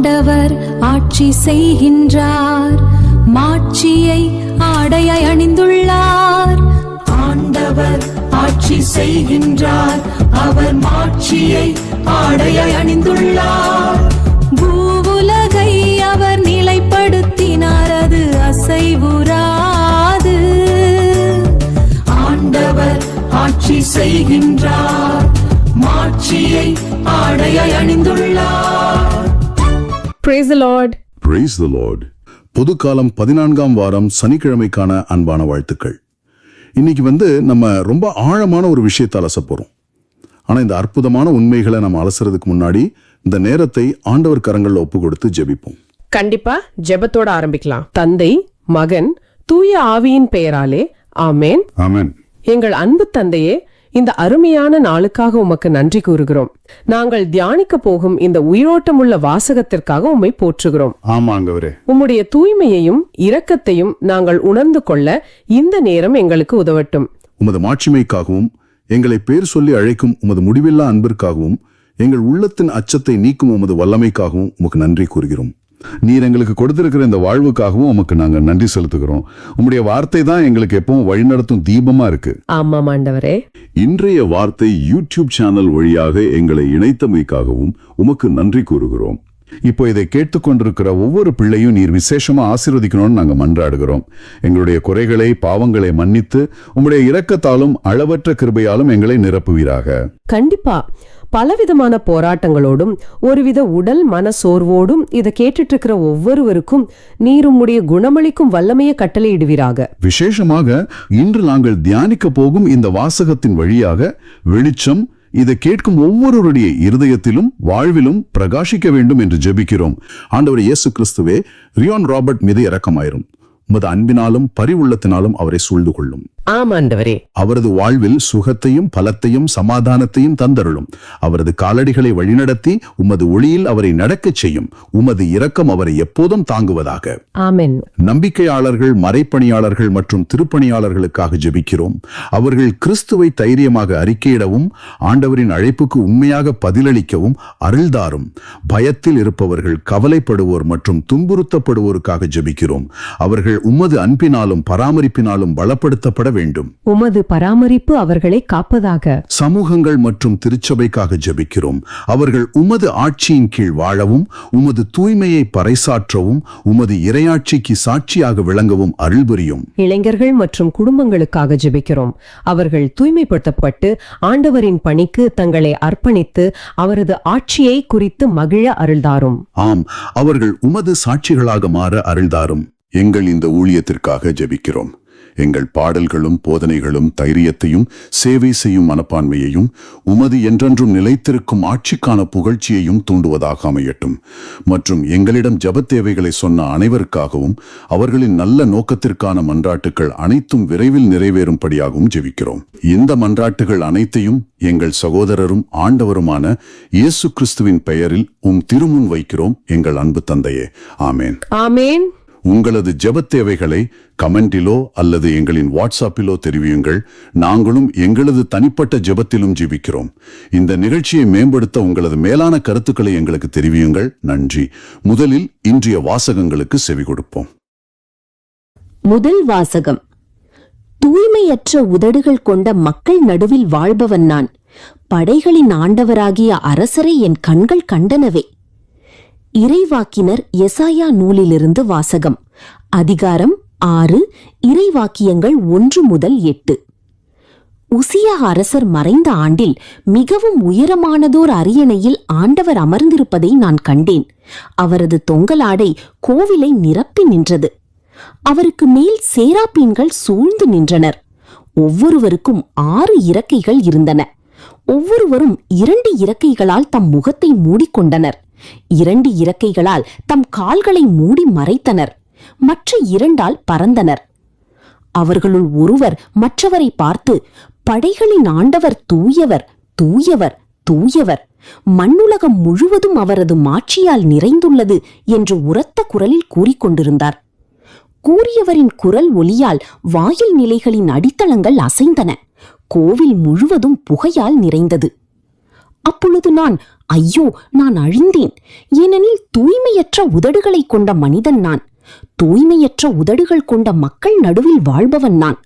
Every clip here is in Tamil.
ஆண்டவர் ஆட்சி செய்கின்றார், மாட்சியை ஆடையாய் அணிந்துள்ளார். ஆண்டவர் ஆட்சி செய்கின்றார், அவர் மாட்சியை ஆடையாய் அணிந்துள்ளார். பூவுலகை அவர் நிலைப்படுத்தினார், அது அசைவுறாது. ஆண்டவர் ஆட்சி செய்கின்றார், மாட்சியை ஆடையாய் அணிந்துள்ளார். Praise the Lord. Praise the Lord. பொதுக்காலம் 14ஆம் வாரம் சனிக்கிழமைக்கான அன்பான வாழ்த்துக்கள். இன்னைக்கு நம்ம ரொம்ப ஆழமான ஒரு விஷயத்தை அலச போறோம். ஆனா இந்த அற்புதமான உண்மைகளை நம்ம அலசுறதுக்கு முன்னாடி இந்த நேரத்தை ஆண்டவர் கரங்கள்ல ஒப்பு கொடுத்து ஜெபிப்போம். கண்டிப்பா ஜெபத்தோட ஆரம்பிக்கலாம். தந்தை, மகன், தூய ஆவியின் பெயராலே ஆமென். ஆமென். எங்கள் அன்பு தந்தையே, இந்த அருமையான நாளுக்காக உமக்கு நன்றி கூறுகிறோம். நாங்கள் தியானிக்க போகும் இந்த உயிரோட்டமுள்ள வாசகத்திற்காக உம்மை போற்றுகிறோம். ஆமாங்கவரே. உம்முடைய தூய்மையையும் இரக்கத்தையும் நாங்கள் உணர்ந்து கொள்ள இந்த நேரம் எங்களுக்கு உதவட்டும். உமது மாட்சிமைக்காகவும் எங்களை பேர் சொல்லி அழைக்கும் உமது முடிவில்லா அன்பிற்காகவும் எங்கள் உள்ளத்தின் அச்சத்தை நீக்கும் உமது வல்லமைக்காகவும் உமக்கு நன்றி கூறுகிறோம். நீர் எங்களுக்கு கொடுத்திருக்கிற இந்த வாழ்வுக்காகவும் உமக்கு நாங்கள் நன்றி செலுத்துகிறோம். உம்முடைய வார்த்தை தான் எங்களுக்கு எப்பவும் வழிநடத்தும் தீபமா இருக்கு. ஆமாம் ஆண்டவரே. இன்றைய வார்த்தை யூடியூப் சேனல் வழியாக எங்களை இணைத்தமைக்காகவும் உமக்கு நன்றி கூறுகிறோம். இப்போ இதை கேட்டுக்கொண்டிருக்கிற ஒவ்வொரு பிள்ளையும் நீர் விசேஷமா ஆசீர்வதிக்கணும்னு நாங்க மன்றாடுகிறோம். எங்களுடைய குறைகளை, பாவங்களை மன்னித்து உம்முடைய இரக்கத்தாலும் அளவற்ற கிருபையாலும் எங்களை நிரப்புவீராக. கண்டிப்பா. பலவிதமான போராட்டங்களோடும் ஒருவித உடல் மன சோர்வோடும் இதை கேட்டுட்டு இருக்கிற ஒவ்வொருவருக்கும் நீர் உம்முடைய குணமளிக்கும் வல்லமையை கட்டளையிடுவீராக. விசேஷமாக இன்று நாங்கள் தியானிக்க போகும் இந்த வாசகத்தின் வழியாக வெளிச்சம் இதை கேட்கும் ஒவ்வொருவருடைய இருதயத்திலும் வாழ்விலும் பிரகாசிக்க வேண்டும் என்று ஜெபிக்கிறோம். ஆண்டவர் இயேசு கிறிஸ்துவே, ரியான் ராபர்ட் மீது இரக்கமாயிரும். உமது அன்பினாலும் பரிவுள்ளத்தினாலும் அவரை சூழ்ந்து கொள்ளும். ஆமாண்டவரே. அவரது வாழ்வில் சுகத்தையும் பலத்தையும் சமாதானத்தையும் தந்தருளும். அவரது காலடிகளை வழிநடத்தி உமது ஒளியில் அவரை நடக்கச் செய்யும். உமது இரக்கம் அவரை எப்போதும் தாங்குவதாக. ஆமென். நம்பிக்கையாளர்கள், மறைப்பணியாளர்கள் மற்றும் திருப்பணியாளர்களுக்காக ஜெபிக்கிறோம். அவர்கள் கிறிஸ்துவை தைரியமாக அறிக்கையிடவும் ஆண்டவரின் அழைப்புக்கு உண்மையாக பதிலளிக்கவும் அருள்தாரும். பயத்தில் இருப்பவர்கள், கவலைப்படுவோர் மற்றும் துன்புறுத்தப்படுவோருக்காக ஜெபிக்கிறோம். அவர்கள் உமது அன்பினாலும் பராமரிப்பினாலும் பலப்படுத்தப்பட வேண்டும். உமது பராமரிப்பு அவர்களை காப்பதாக. சமூகங்கள் மற்றும் திருச்சபைக்காக ஜெபிக்கிறோம். அவர்கள் உமது ஆட்சியின் கீழ் வாழவும் உமது தூய்மையை பறைசாற்றவும் உமது இறையாட்சிக்கு சாட்சியாக விளங்கவும் அருள் புரியும். இளைஞர்கள் மற்றும் குடும்பங்களுக்காக ஜெபிக்கிறோம். அவர்கள் தூய்மைப்படுத்தப்பட்டு ஆண்டவரின் பணிக்கு தங்களை அர்ப்பணித்து அவரது ஆட்சியை குறித்து மகிழ அருள்தாரும். ஆம், அவர்கள் உமது சாட்சிகளாக மாற அருள்தாரும். எங்கள் இந்த ஊழியத்திற்காக ஜெபிக்கிறோம். எங்கள் பாடல்களும் போதனைகளும் தைரியத்தையும் சேவை செய்யும் மனப்பான்மையையும் உமது என்றென்றும் நிலைத்திருக்கும் ஆட்சிக்கான புகழ்ச்சியையும் தூண்டுவதாக அமையட்டும். மற்றும் எங்களிடம் ஜெபத் தேவைகளை சொன்ன அனைவருக்காகவும் அவர்களின் நல்ல நோக்கத்திற்கான மன்றாட்டுகள் அனைத்தும் விரைவில் நிறைவேறும்படியாகவும் ஜெபிக்கிறோம். இந்த மன்றாட்டுகள் அனைத்தையும் எங்கள் சகோதரரும் ஆண்டவருமான இயேசு கிறிஸ்துவின் பெயரில் திருமுன் வைக்கிறோம், எங்கள் அன்பு தந்தையே. ஆமேன். ஆமேன். உங்களது ஜெபத் தேவைகளை கமெண்டிலோ அல்லது எங்களின் வாட்ஸ்அப்பிலோ தெரிவியுங்கள். நாங்களும் எங்களது தனிப்பட்ட ஜெபத்திலும் ஜெபிக்கிறோம். இந்த நிகழ்ச்சியை மேம்படுத்த உங்களது மேலான கருத்துக்களை எங்களுக்கு தெரிவியுங்கள். நன்றி. முதலில் இன்றைய வாசகங்களுக்கு செவி கொடுப்போம். முதல் வாசகம். தூய்மையற்ற உதடுகள் கொண்ட மக்கள் நடுவில் வாழ்பவன் நான். படைகளின் ஆண்டவராகிய அரசரை என் கண்கள் கண்டனவே. இறைவாக்கினர் எசாயா நூலிலிருந்து வாசகம். அதிகாரம் 6, இறைவாக்கியங்கள் 1 முதல் 8. உசியா அரசர் மறைந்த ஆண்டில் மிகவும் உயரமானதோர் அரியணையில் ஆண்டவர் அமர்ந்திருப்பதை நான் கண்டேன். அவரது தொங்கலாடை கோவிலை நிரப்பி நின்றது. அவருக்கு மேல் சேராப்பீன்கள் சூழ்ந்து நின்றனர். ஒவ்வொருவருக்கும் 6 இறக்கைகள் இருந்தன. ஒவ்வொருவரும் 2 இறக்கைகளால் தம் முகத்தை மூடிக்கொண்டனர். 2 இறக்கைகளால் தம் கால்களை மூடி மறைத்தனர். மற்ற 2ஆல் பறந்தனர். அவர்களுள் ஒருவர் மற்றவரை பார்த்து, படைகளின் ஆண்டவர் தூயவர், தூயவர், தூயவர், மண்ணுலகம் முழுவதும் அவரது மாட்சியால் நிறைந்துள்ளது என்று உரத்த குரலில் கூறிக்கொண்டிருந்தார். கூறியவரின் குரல் ஒலியால் வாயில் நிலைகளின் அடித்தளங்கள் அசைந்தன. கோவில் முழுவதும் புகையால் நிறைந்தது. அப்பொழுது நான், ஐயோ, நான் அழிந்தேன். ஏனெனில் தூய்மையற்ற உதடுகளை கொண்ட மனிதன் நான். தூய்மையற்ற உதடுகள் கொண்ட மக்கள் நடுவில் வாழ்பவன் நான்.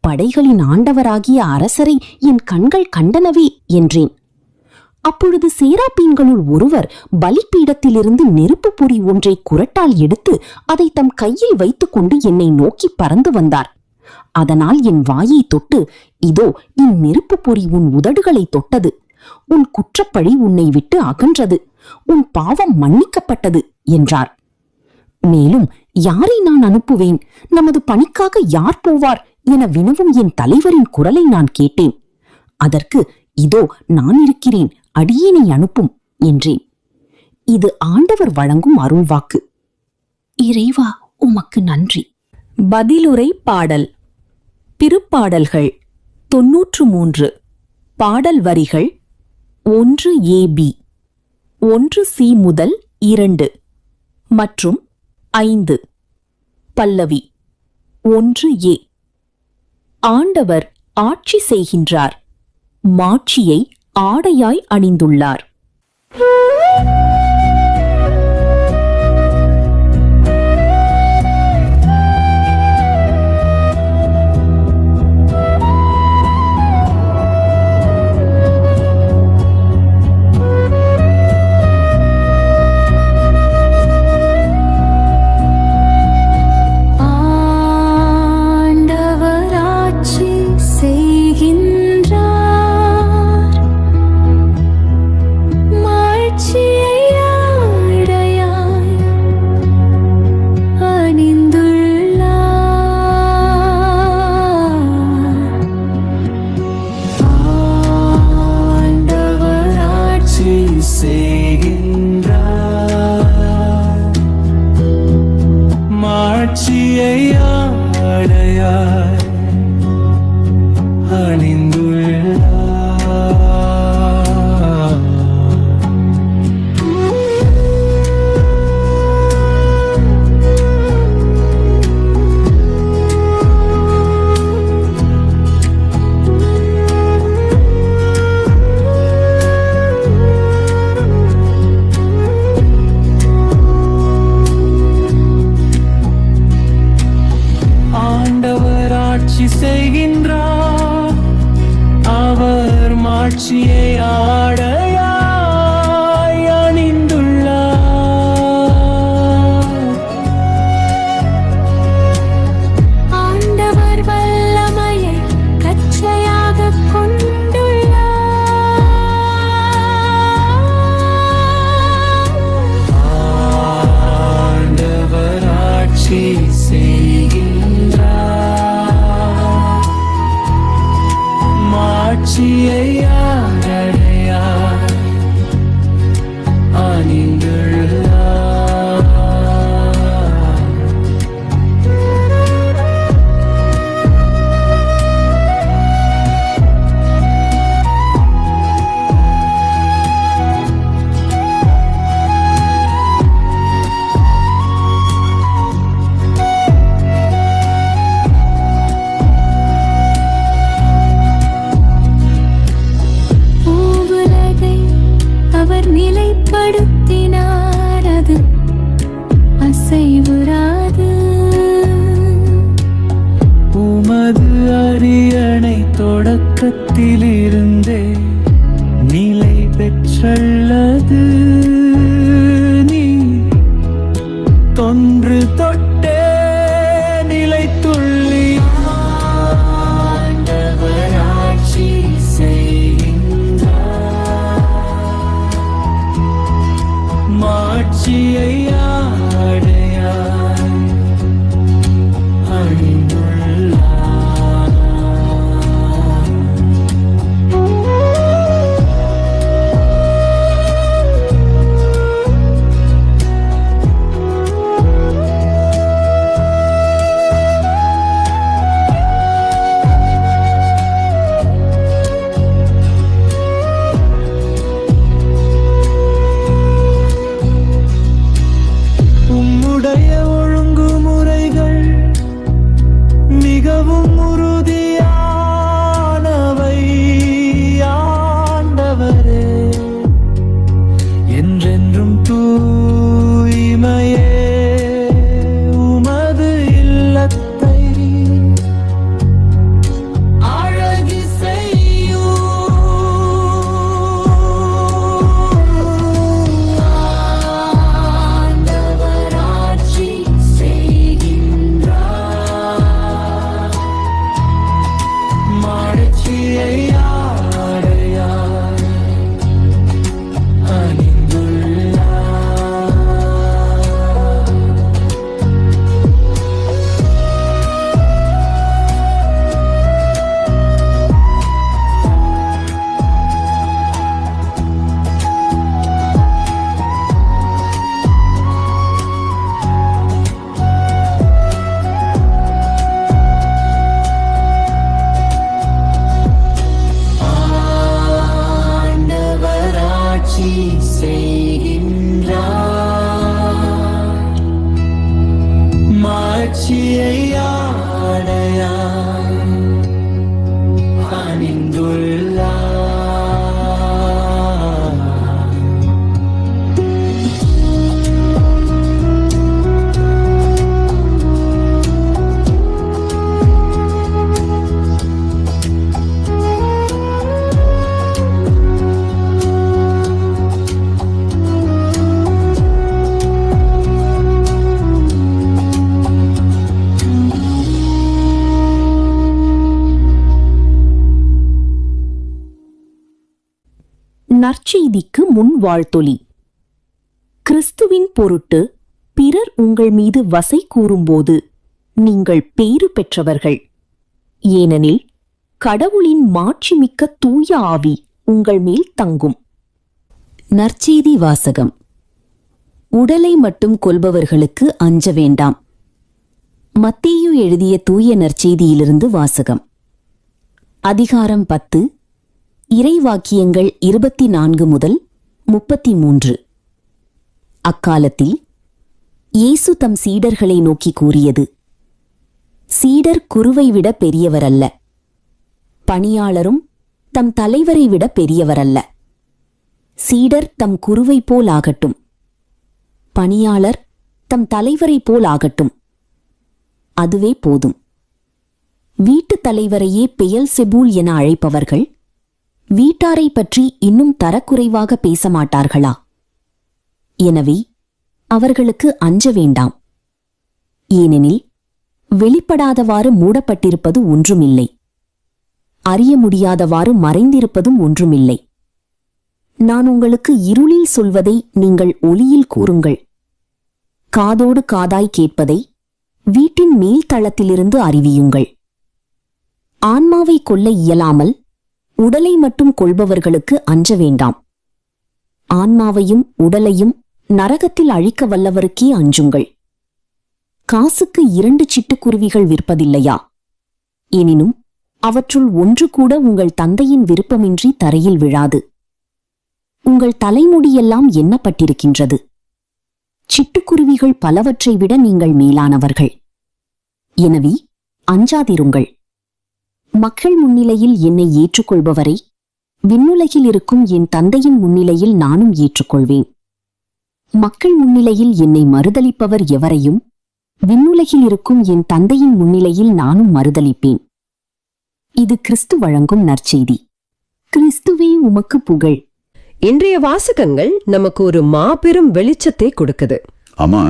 படைகளின் ஆண்டவராகிய அரசரை என் கண்கள் கண்டனவே என்றேன். அப்பொழுது சேராபீன்களுள் ஒருவர் பலிப்பீடத்திலிருந்து நெருப்பு பொறி ஒன்றை குரட்டால் எடுத்து அதை தம் கையில் வைத்துக்கொண்டு என்னை நோக்கி பறந்து வந்தார். அதனால் என் வாயை தொட்டு, இதோ இந்நெருப்பு பொறி உன் உதடுகளை தொட்டது. உன் குற்றப்பழி உன்னை விட்டு அகன்றது. உன் பாவம் மன்னிக்கப்பட்டது என்றார். மேலும், யாரை நான் அனுப்புவேன்? நமது பணிக்காக யார் போவார் என வினவும் என் தலைவரின் குரலை நான் கேட்டேன். அதற்கு, இதோ நான் இருக்கிறேன், அடியேனை அனுப்பும் என்றேன். இது ஆண்டவர் வழங்கும் அருள்வாக்கு. இறைவா, உமக்கு நன்றி. பதிலுரை பாடல். திருப்பாடல்கள் 93. பாடல் வரிகள் 1 AB, 1 C முதல் 2 மற்றும் 5. பல்லவி 1 A. ஆண்டவர் ஆட்சி செய்கின்றார், மாட்சியை ஆடையாய் அணிந்துள்ளார். மாட்சியை ஆடையாய் அணிந்துள்ளார். ஆண்டவர் வல்லமையை கச்சையாக கொண்டுள்ளார். ஆண்டவர் ஆட்சி செய்கின்றார், மாட்சியை நிலைப்படுத்தினார், அது அசைவுறாது. உமது அரியணை தொடக்கத்திலிருந்தே நிலை பெற்றுள்ளது. நீ தொன்று தொட்டே நிலைத்துள்ளி. ஆண்டவராட்சி மாட்சியை ஆடையாய் அணிந்துள்ளார். உம்முடைய மனசாட்சியை ஆடையாய் அணிந்துள்ளார். நற்செய்திக்கு முன் வாழ்த்தொலி. கிறிஸ்துவின் பொருட்டு பிறர் உங்கள் மீது வசை கூறும்போது நீங்கள் பேறு பெற்றவர்கள், ஏனெனில் கடவுளின் மாட்சிமிக்க தூய ஆவி உங்கள் மேல் தங்கும். நற்செய்தி வாசகம். உடலை மட்டும் கொல்பவர்களுக்கு அஞ்ச வேண்டாம். மத்தேயு எழுதிய தூய நற்செய்தியிலிருந்து வாசகம். அதிகாரம் 10, இறைவாக்கியங்கள் 24 முதல் 33. அக்காலத்தில் இயேசு தம் சீடர்களை நோக்கி கூறியது: சீடர் குருவை விட பெரியவரல்ல, பணியாளரும் தம் தலைவரை விட பெரியவரல்ல. சீடர் தம் குருவை போல் ஆகட்டும், பணியாளர் தம் தலைவரை போல் ஆகட்டும். அதுவே போதும். வீட்டுத் தலைவரையே பெயல்செபூல் என அழைப்பவர்கள் வீட்டாரை பற்றி இன்னும் தரக்குறைவாக பேச மாட்டார்களா? எனவே அவர்களுக்கு அஞ்ச வேண்டாம். ஏனெனில் வெளிப்படாதவாறு மூடப்பட்டிருப்பது ஒன்றுமில்லை, அறிய முடியாதவாறு மறைந்திருப்பதும் ஒன்றுமில்லை. நான் உங்களுக்கு இருளில் சொல்வதை நீங்கள் ஒளியில் கூறுங்கள், காதோடு காதாய் கேட்பதை வீட்டின் மேல்தளத்திலிருந்து அறிவியுங்கள். ஆன்மாவை கொல்ல இயலாமல் உடலை மட்டும் கொள்பவர்களுக்கு அஞ்ச வேண்டாம். ஆன்மாவையும் உடலையும் நரகத்தில் அழிக்க வல்லவருக்கே அஞ்சுங்கள். காசுக்கு 2 சிட்டுக்குருவிகள் விற்பதில்லையா? எனினும் அவற்றுள் ஒன்று கூட உங்கள் தந்தையின் விருப்பமின்றி தரையில் விழாது. உங்கள் தலைமுடியெல்லாம் எண்ணப்பட்டிருக்கின்றது. சிட்டுக்குருவிகள் பலவற்றை விட நீங்கள் மேலானவர்கள். எனவே அஞ்சாதிருங்கள். மக்கள் முன்னிலையில் என்னை ஏற்றுக்கொள்பவரை விண்ணுலகில் இருக்கும் என் தந்தையின் முன்னிலையில் நானும் ஏற்றுக்கொள்வேன். மக்கள் முன்னிலையில் என்னை மறுதலிப்பவர் எவரையும் விண்ணுலகில் இருக்கும் என் தந்தையின் முன்னிலையில் நானும் மறுதலிப்பேன். இது கிறிஸ்து வழங்கும் நற்செய்தி. கிறிஸ்துவே உமக்கு புகழ். இன்றைய வாசகங்கள் நமக்கு ஒரு மாபெரும் வெளிச்சத்தை கொடுக்குது. ஆமா,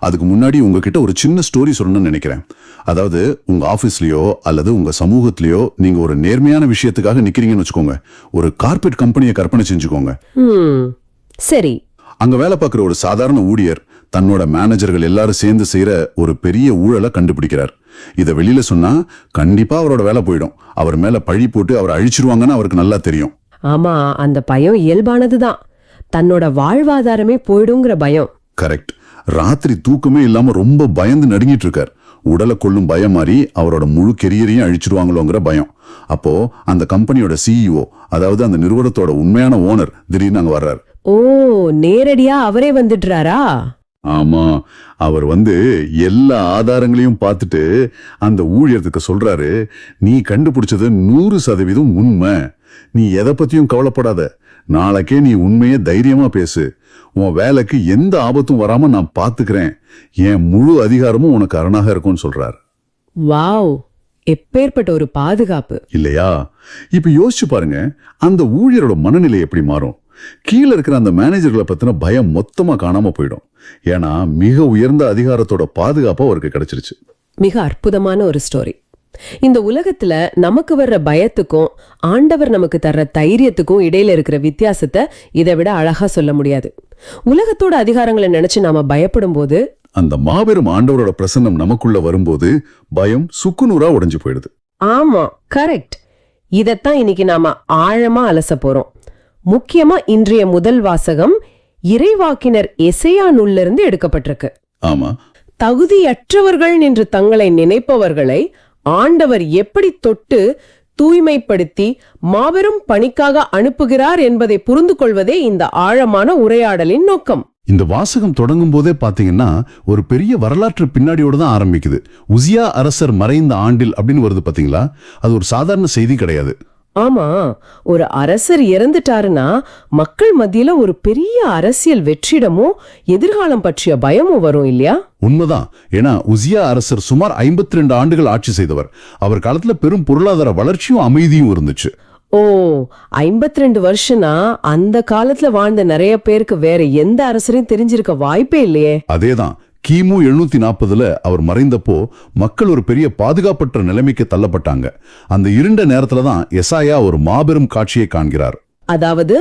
அதுக்கு முன்னாடி உங்ககிட்ட ஒரு சின்ன ஸ்டோரி சொல்லணும்னு நினைக்கிறேன். அதாவது உங்க ஆபீஸ்லயோ அல்லது உங்க சமூகத்திலயோ நீங்க ஒரு நேர்மையான விஷயத்துக்காக நிக்கிறீங்கன்னு வச்சுக்கோங்க. ஒரு கார்பரேட் கம்பெனியை கற்பனை செஞ்சுக்கோங்க. சரி. அங்க வேலை பார்க்குற ஒரு சாதாரண ஊழியர் தன்னோட மேனேஜர்கள் எல்லாரும் சேர்ந்து செய்யற ஒரு பெரிய ஊழலை கண்டுபிடிக்கிறார். இதை வெளியில சொன்னா கண்டிப்பா அவரோட வேலை போயிடும். அவர் மேல பழி போட்டு அவரை அழிச்சிருவாங்கன்னு அவருக்கு நல்லா தெரியும். ஆமா, அந்த பயம் இயல்பானதுதான். தன்னோட வாழ்வாதாரமே போயிடுங்கிற பயம். கரெக்ட். ராத்திரி தூக்கமே இல்லாம ரொம்ப பயந்து நடுங்கிட்டு இருக்கார். உடலை கொள்ளும் பயம் மாதிரி அவரோட முழு கெரியரையும் அழிச்சிருவாங்களோங்கிற பயம். அப்போ அந்த கம்பெனியோட சிஇஓ, அதாவது அந்த நிறுவனத்தோட உண்மையான ஓனர் திடீர்னு அங்க வர்றாரு. ஓ, நேரடியா அவரே வந்துடுறாரா? ஆமா, அவர் எல்லா ஆதாரங்களையும் பார்த்துட்டு அந்த ஊழியத்துக்கு சொல்றாரு, நீ கண்டுபிடிச்சது 100% உண்மை. நீ எதை பத்தியும் கவலைப்படாத. நாளைக்கே நீ உண்மையை தைரியமா பேசு. உன் வேலைக்கு எந்த ஆபத்தும் வராம நான் பாத்துக்கிறேன். என் முழு அதிகாரமும் உனக்கு அரணாக இருக்கும்னு சொல்றார். வாவ், எப்பேற்பட்ட ஒரு பாதுகாப்பு இல்லையா? இப்ப யோசிச்சு பாருங்க, அந்த ஊழியரோட மனநிலை எப்படி மாறும். கீழே இருக்கிற அந்த மேனேஜர்களை பத்தின பயம் மொத்தமா காணாம போயிடும். ஏன்னா மிக உயர்ந்த அதிகாரத்தோட பாதுகாப்பு அவருக்கு கிடைச்சிருச்சு. மிக அற்புதமான ஒரு ஸ்டோரி. இந்த உலகத்துல நமக்கு வர்ற பயத்துக்கும் ஆண்டவர் நமக்கு தர்ற தைரியத்துக்கும் இடையில இருக்கிற வித்தியாசத்தை இதை விட அழகா சொல்ல முடியாது. உலகத்தோட அதிகாரங்களை நினைச்சு நாம பயப்படும் போது, அந்த மாபெரும் ஆண்டவரோட பிரசன்னம் நமக்குள்ள வரும்போது பயம் சுக்குநூறா உடைஞ்சு போயிடுது. ஆமா, கரெக்ட். இதத்தான் இன்னைக்கு நாம ஆழமா அலச போறோம். முக்கியமா இன்றைய முதல் வாசகம் இறைவாக்கினர் எசையா நூலிலிருந்து எடுக்கப்பட்டிருக்கு. ஆமா, தகுதியற்றவர்கள் என்று தங்களை நினைப்பவர்களை ஆண்டவர் எப்படி தொட்டு தூய்மைப்படுத்தி மாபெரும் பணிக்காக அனுப்புகிறார் என்பதை புரிந்து கொள்வதே இந்த ஆழமான உரையாடலின் நோக்கம். இந்த வாசகம் தொடங்கும் போதே பாத்தீங்கன்னா ஒரு பெரிய வரலாற்று பின்னாடியோட தான் ஆரம்பிக்குது. உசியா அரசர் மறைந்த ஆண்டில் அப்படின்னு வருது பாத்தீங்களா? அது ஒரு சாதாரண செய்தி கிடையாது. ஆமா, ஒரு அரசர் இறந்துட்டாருன்னா மக்கள் மத்தியில ஒரு பெரிய அரசியல் வெற்றிடமும் எதிர்காலம் பற்றிய பயமும் வரும் இல்லையா? உண்மைதான். ஏன்னா உசியா அரசர் சுமார் 52 ஆண்டுகள் ஆட்சி செய்தவர். அவர் காலத்துல பெரும் பொருளாதார வளர்ச்சியும் அமைதியும் இருந்துச்சு. ஓ, 52 வருஷம்னா அந்த காலத்துல வாழ்ந்த நிறைய பேருக்கு வேற எந்த அரசரையும் தெரிஞ்சிருக்க வாய்ப்பே இல்லையே. அதேதான். கிமு 740 அவர் மறைந்தப்போ மக்கள் ஒரு பெரிய பாதுகாப்பற்ற நிலைமைக்கு தள்ளப்பட்டாங்க. அந்த இருண்ட நேரத்துல தான் எசாயா ஒரு மாபெரும் காட்சியை காண்கிறார். அதாவது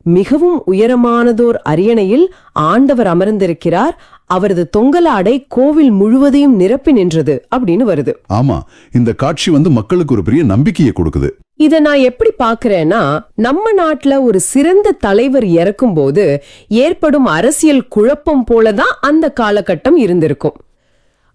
மிகவும் உயரமானதோர் அரியணையில் ஆண்டவர் அமர்ந்திருக்கிறார், அவரது தொங்கலாடை கோவில் முழுவதையும் நிரப்பி நின்றது அப்படின்னு வருது. ஆமா, இந்த காட்சி மக்களுக்கு ஒரு பெரிய நம்பிக்கையை கொடுக்குது. இத நான் எப்படி பாக்குறேன்னா, நம்ம நாட்டுல ஒரு சிறந்த தலைவர் இறக்கும் போது ஏற்படும் அரசியல் குழப்பம் போலதான் அந்த காலகட்டம் இருந்திருக்கும்.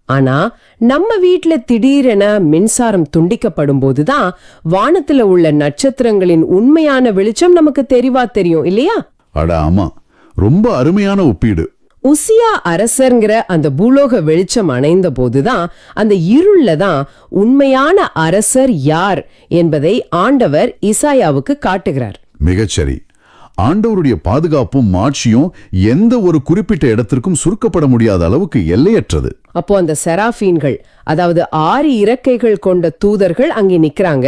ஆனா நம்ம வீட்டுல திடீரென மின்சாரம் துண்டிக்கப்படும் போதுதான் வானத்துல உள்ள நட்சத்திரங்களின் உண்மையான வெளிச்சம் நமக்கு தெரிவா தெரியும் இல்லையா? அட ஆமா, ரொம்ப அருமையான ஒப்பீடு. உசியா அரசர்ங்கிற அந்த பூலோக வெளிச்சம் அணைந்த போதுதான் அந்த இருள்ல தான் உண்மையான அரசர் யார் என்பதை ஆண்டவர் இசாயாவுக்கு காட்டுகிறார். மிகச்சரி. ஆண்டவருடைய பாதுகாப்பும் மாட்சியும் எந்த ஒரு குறிப்பிட்ட இடத்திற்கும் சுருக்கப்பட முடியாத அளவுக்கு எல்லையற்றது. அப்போ அந்த செராஃபீன்கள், அதாவது 6 இறக்கைகள் கொண்ட தூதர்கள் அங்கே நிக்கிறாங்க.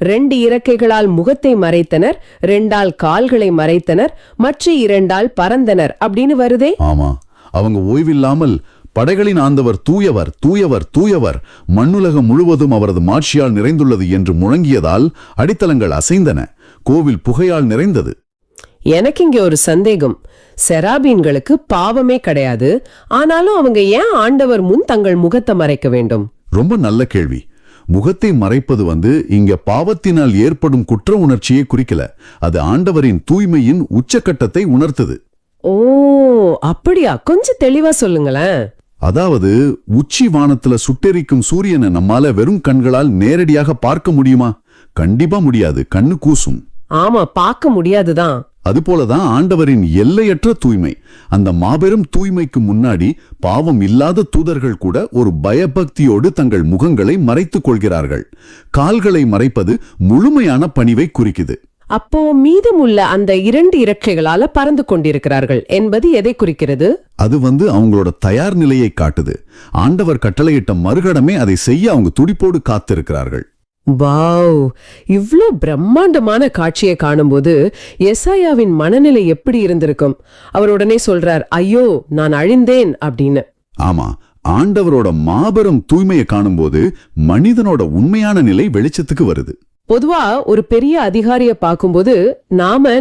2 இறக்கைகளால் முகத்தை மறைத்தனர், 2ஆல் கால்களை மறைத்தனர், மற்ற 2ஆல் பறந்தனர் அப்படின்னு வருதே. ஆமா, அவங்க ஓய்வில்லாமல் படைகளின் ஆண்டவர் தூயவர் தூயவர் தூயவர், மண்ணுலகம் முழுவதும் அவரது மாட்சியால் நிறைந்துள்ளது என்று முழங்கியதால் அடித்தளங்கள் அசைந்தன, கோவில் புகையால் நிறைந்தது. எனக்கு இங்க ஒரு சந்தேகம். செராபீன்களுக்கு பாவமே கிடையாது, ஆனாலும் அவங்க ஏன் ஆண்டவர் முன் தங்கள் முகத்தை மறைக்க வேண்டும்? ரொம்ப நல்ல கேள்வி. முகத்தை மறைப்பது இங்க பாவத்தினால் ஏற்படும் குற்ற உணர்ச்சியை குறிக்கல. அது ஆண்டவரின் தூய்மையின் உச்சக்கட்டத்தை உணர்த்தது. ஓ, அப்படியா? கொஞ்சம் தெளிவா சொல்லுங்களேன். அதாவது உச்சி வானத்துல சுட்டெரிக்கும் சூரியனை நம்மால வெறும் கண்களால் நேரடியாக பார்க்க முடியுமா? கண்டிப்பா முடியாது, கண்ணு கூசும். ஆமா, பார்க்க முடியாதுதான். அதுபோலதான் ஆண்டவரின் எல்லையற்ற தூய்மை. அந்த மாபெரும் தூய்மைக்கு முன்னாடி பாவம் இல்லாத தூதர்கள் கூட ஒரு பயபக்தியோடு தங்கள் முகங்களை மறைத்துக் கொள்கிறார்கள். கால்களை மறைப்பது முழுமையான பணிவை குறிக்குது. அப்போ மீதமுள்ள அந்த 2 இறக்கைகளால பறந்து கொண்டிருக்கிறார்கள் என்பது எதை குறிக்கிறது? அது அவங்களோட தயார் நிலையை காட்டுது. ஆண்டவர் கட்டளையிட்ட மறுகணமே அதை செய்ய அவங்க துடிப்போடு காத்திருக்கிறார்கள். வாவ், இவ்ளோ பிரம்மாண்டமான காட்சியை காணும்போது எசாயாவின் மனநிலை எப்படி இருந்திருக்கும்? அவர் உடனே சொல்றார், ஐயோ நான் அழிந்தேன் அப்படின்னு. ஆமா, ஆண்டவரோட மாபெரும் தூய்மையை காணும்போது மனிதனோட உண்மையான நிலை வெளிச்சத்துக்கு வருது. பொதுவா ஒரு பெரிய அதிகாரிய பார்க்கும்போது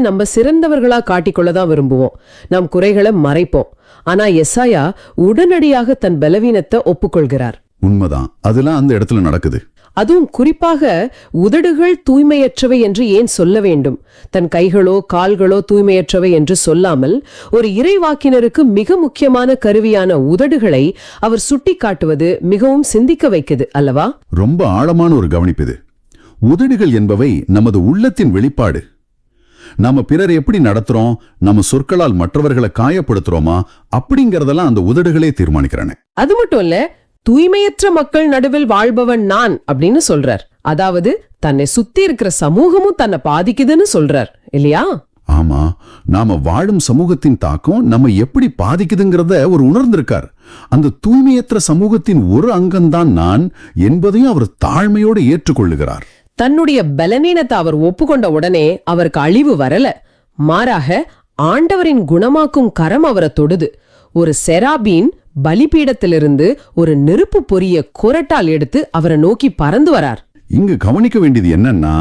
நம்ம சிறந்தவர்களா காட்டிக்கொள்ளதான் விரும்புவோம், நம் குறைகளை மறைப்போம். ஆனா எசாயா உடனடியாக தன் பலவீனத்தை ஒப்புக்கொள்கிறார். உண்மைதான், அதெல்லாம் அந்த இடத்துல நடக்குது. அதுவும் குறிப்பாக உதடுகள் தூய்மையற்றவை என்று ஏன் சொல்ல வேண்டும்? தன் கைகளோ கால்களோ தூய்மையற்றவை என்று சொல்லாமல் ஒரு இறைவாக்கினருக்கு மிக முக்கியமான கருவியான உதடுகளை அவர் சுட்டி காட்டுவது மிகவும் சிந்திக்க வைக்குது அல்லவா? ரொம்ப ஆழமான ஒரு கவனிப்பு இது. உதடுகள் என்பவை நமது உள்ளத்தின் வெளிப்பாடு. நாம பிறர் எப்படி நடத்துறோம், நம்ம சொற்களால் மற்றவர்களை காயப்படுத்துறோமா அப்படிங்கறதெல்லாம் அந்த உதடுகளே தீர்மானிக்கிறன. அது மட்டும் இல்ல, தூய்மையற்ற மக்கள் நடுவில் வாழ்பவன் நான் அப்படின்னு சொல்றார். அதாவது தன்னை சுத்தி இருக்கிற சமூகமும் தன்னை பாதிக்குதுன்னு சொல்றார் இல்லையா? ஆமா, நாம வாழும் சமூகத்தின் தாக்கம் நம்ம எப்படி பாதிக்குதுங்கிறத ஒரு உணர்ந்திருக்கார். அந்த தூய்மையற்ற சமூகத்தின் ஒரு அங்கம்தான் நான் என்பதையும் அவர் தாழ்மையோடு ஏற்றுக்கொள்ளுகிறார். தன்னுடைய பலவீனத்தை அவர் ஒப்புக்கொண்ட உடனே அவருக்கு அழிவு வரல, மாறாக ஆண்டவரின் குணமாக்கும் கரம் அவரை தொடுது. ஒரு செராபீன் பலிபீடத்திலிருந்து ஒரு நெருப்பு பொரிய கொரட்டால் எடுத்து அவரை நோக்கி பறந்து வரார். இங்கு கவனிக்க வேண்டியது என்னன்னா,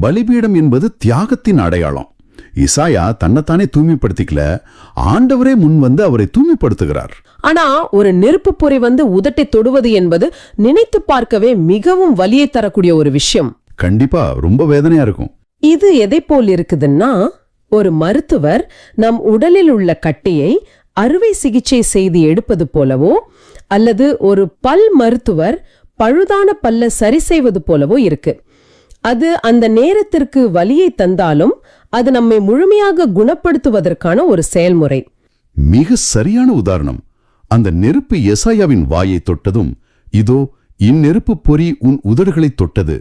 பலிபீடம் என்பது தியாகத்தின் அடையாளம். இசாயா தன்னைத்தானே தூய்மைப்படுத்திக்கல, ஆண்டவரே முன் அவரை தூய்மைப்படுத்துகிறார். ஆனா ஒரு நெருப்பு பொறி உதட்டை தொடுவது என்பது நினைத்து பார்க்கவே மிகவும் வலியை தரக்கூடிய ஒரு விஷயம். கண்டிப்பா ரொம்ப வேதனையா இருக்கும். இது எதை போல் இருக்குதுன்னா, ஒரு மருத்துவர் நம் உடலில் உள்ள கட்டியை அறுவை சிகிச்சை செய்து எடுப்பது போலவோ, அல்லது ஒரு பல் மருத்துவர் பழுதான பல்ல சரி செய்வது போலவோ இருக்கு. அது அந்த நேரத்திற்கு வலியை தந்தாலும் அது நம்மை முழுமையாக குணப்படுத்துவதற்கான ஒரு செயல்முறை. மிக சரியான உதாரணம். அந்த நெருப்பு எசாயாவின் வாயை தொட்டதும், இதோ இந்நெருப்பு பொறி உன் உதடுகளை தொட்டது,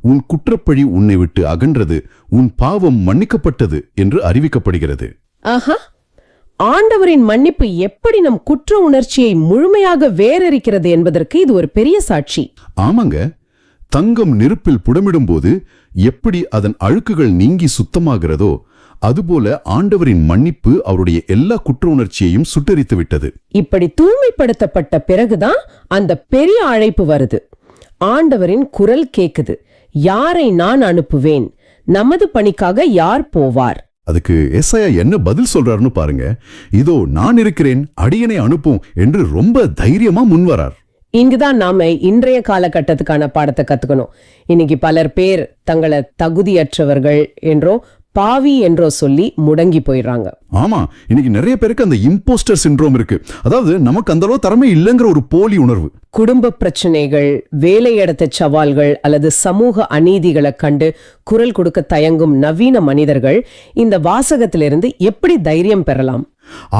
உன் குற்றப்பழி உன்னை விட்டு அகன்றது, உன் பாவம் மன்னிக்கப்பட்டது என்று அறிவிக்கப்படுகிறது. ஆஹா, ஆண்டவரின் மன்னிப்பு எப்படி நம் குற்ற உணர்ச்சியை முழுமையாக வேரறிக்கிறது என்பதற்கு இது ஒரு பெரிய சாட்சி. ஆமாங்க, தங்கம் நெருப்பில் புடமிடும்போது எப்படி அதன் அழுக்குகள் நீங்கி சுத்தமாகிறதோ அதுபோல ஆண்டவரின் மன்னிப்பு அவருடைய எல்லா குற்ற உணர்ச்சியையும் சுட்டரித்து விட்டது. இப்படி தூய்மைப்படுத்தப்பட்ட பிறகுதான் அந்த பெரிய அழைப்பு வருது. ஆண்டவரின் குரல் கேக்குது, யாரை நான் அனுப்புவேன், நமது பணிக்காக யார் போவார்? அதுக்கு எசாயா என்ன பதில் சொல்றாருன்னு பாருங்க. இதோ நான் இருக்கிறேன், அடியனை அனுப்பும் என்று ரொம்ப தைரியமா முன்வரார். இங்குதான் நாம இன்றைய காலகட்டத்துக்கான பாடத்தை கத்துக்கணும். இன்னைக்கு பலர் பேர் தங்களை தகுதியற்றவர்கள் என்றோ பாவி என்றோ சொல்லி முடங்கி போயிடுறாங்க. ஆமா, இன்னைக்கு நிறைய பேருக்கு அந்த இம்போஸ்டர் சிண்ட்ரோம் இருக்கு. அதாவது நமக்கு அந்த அளவு திறமை இல்லைங்கிற ஒரு போலி உணர்வு. குடும்ப பிரச்சனைகள், வேலையிடத்த சவால்கள் அல்லது சமூக அநீதிகளை கண்டு குரல் கொடுக்க தயங்கும் நவீன மனிதர்கள் இந்த வாசகத்திலிருந்து எப்படி தைரியம் பெறலாம்?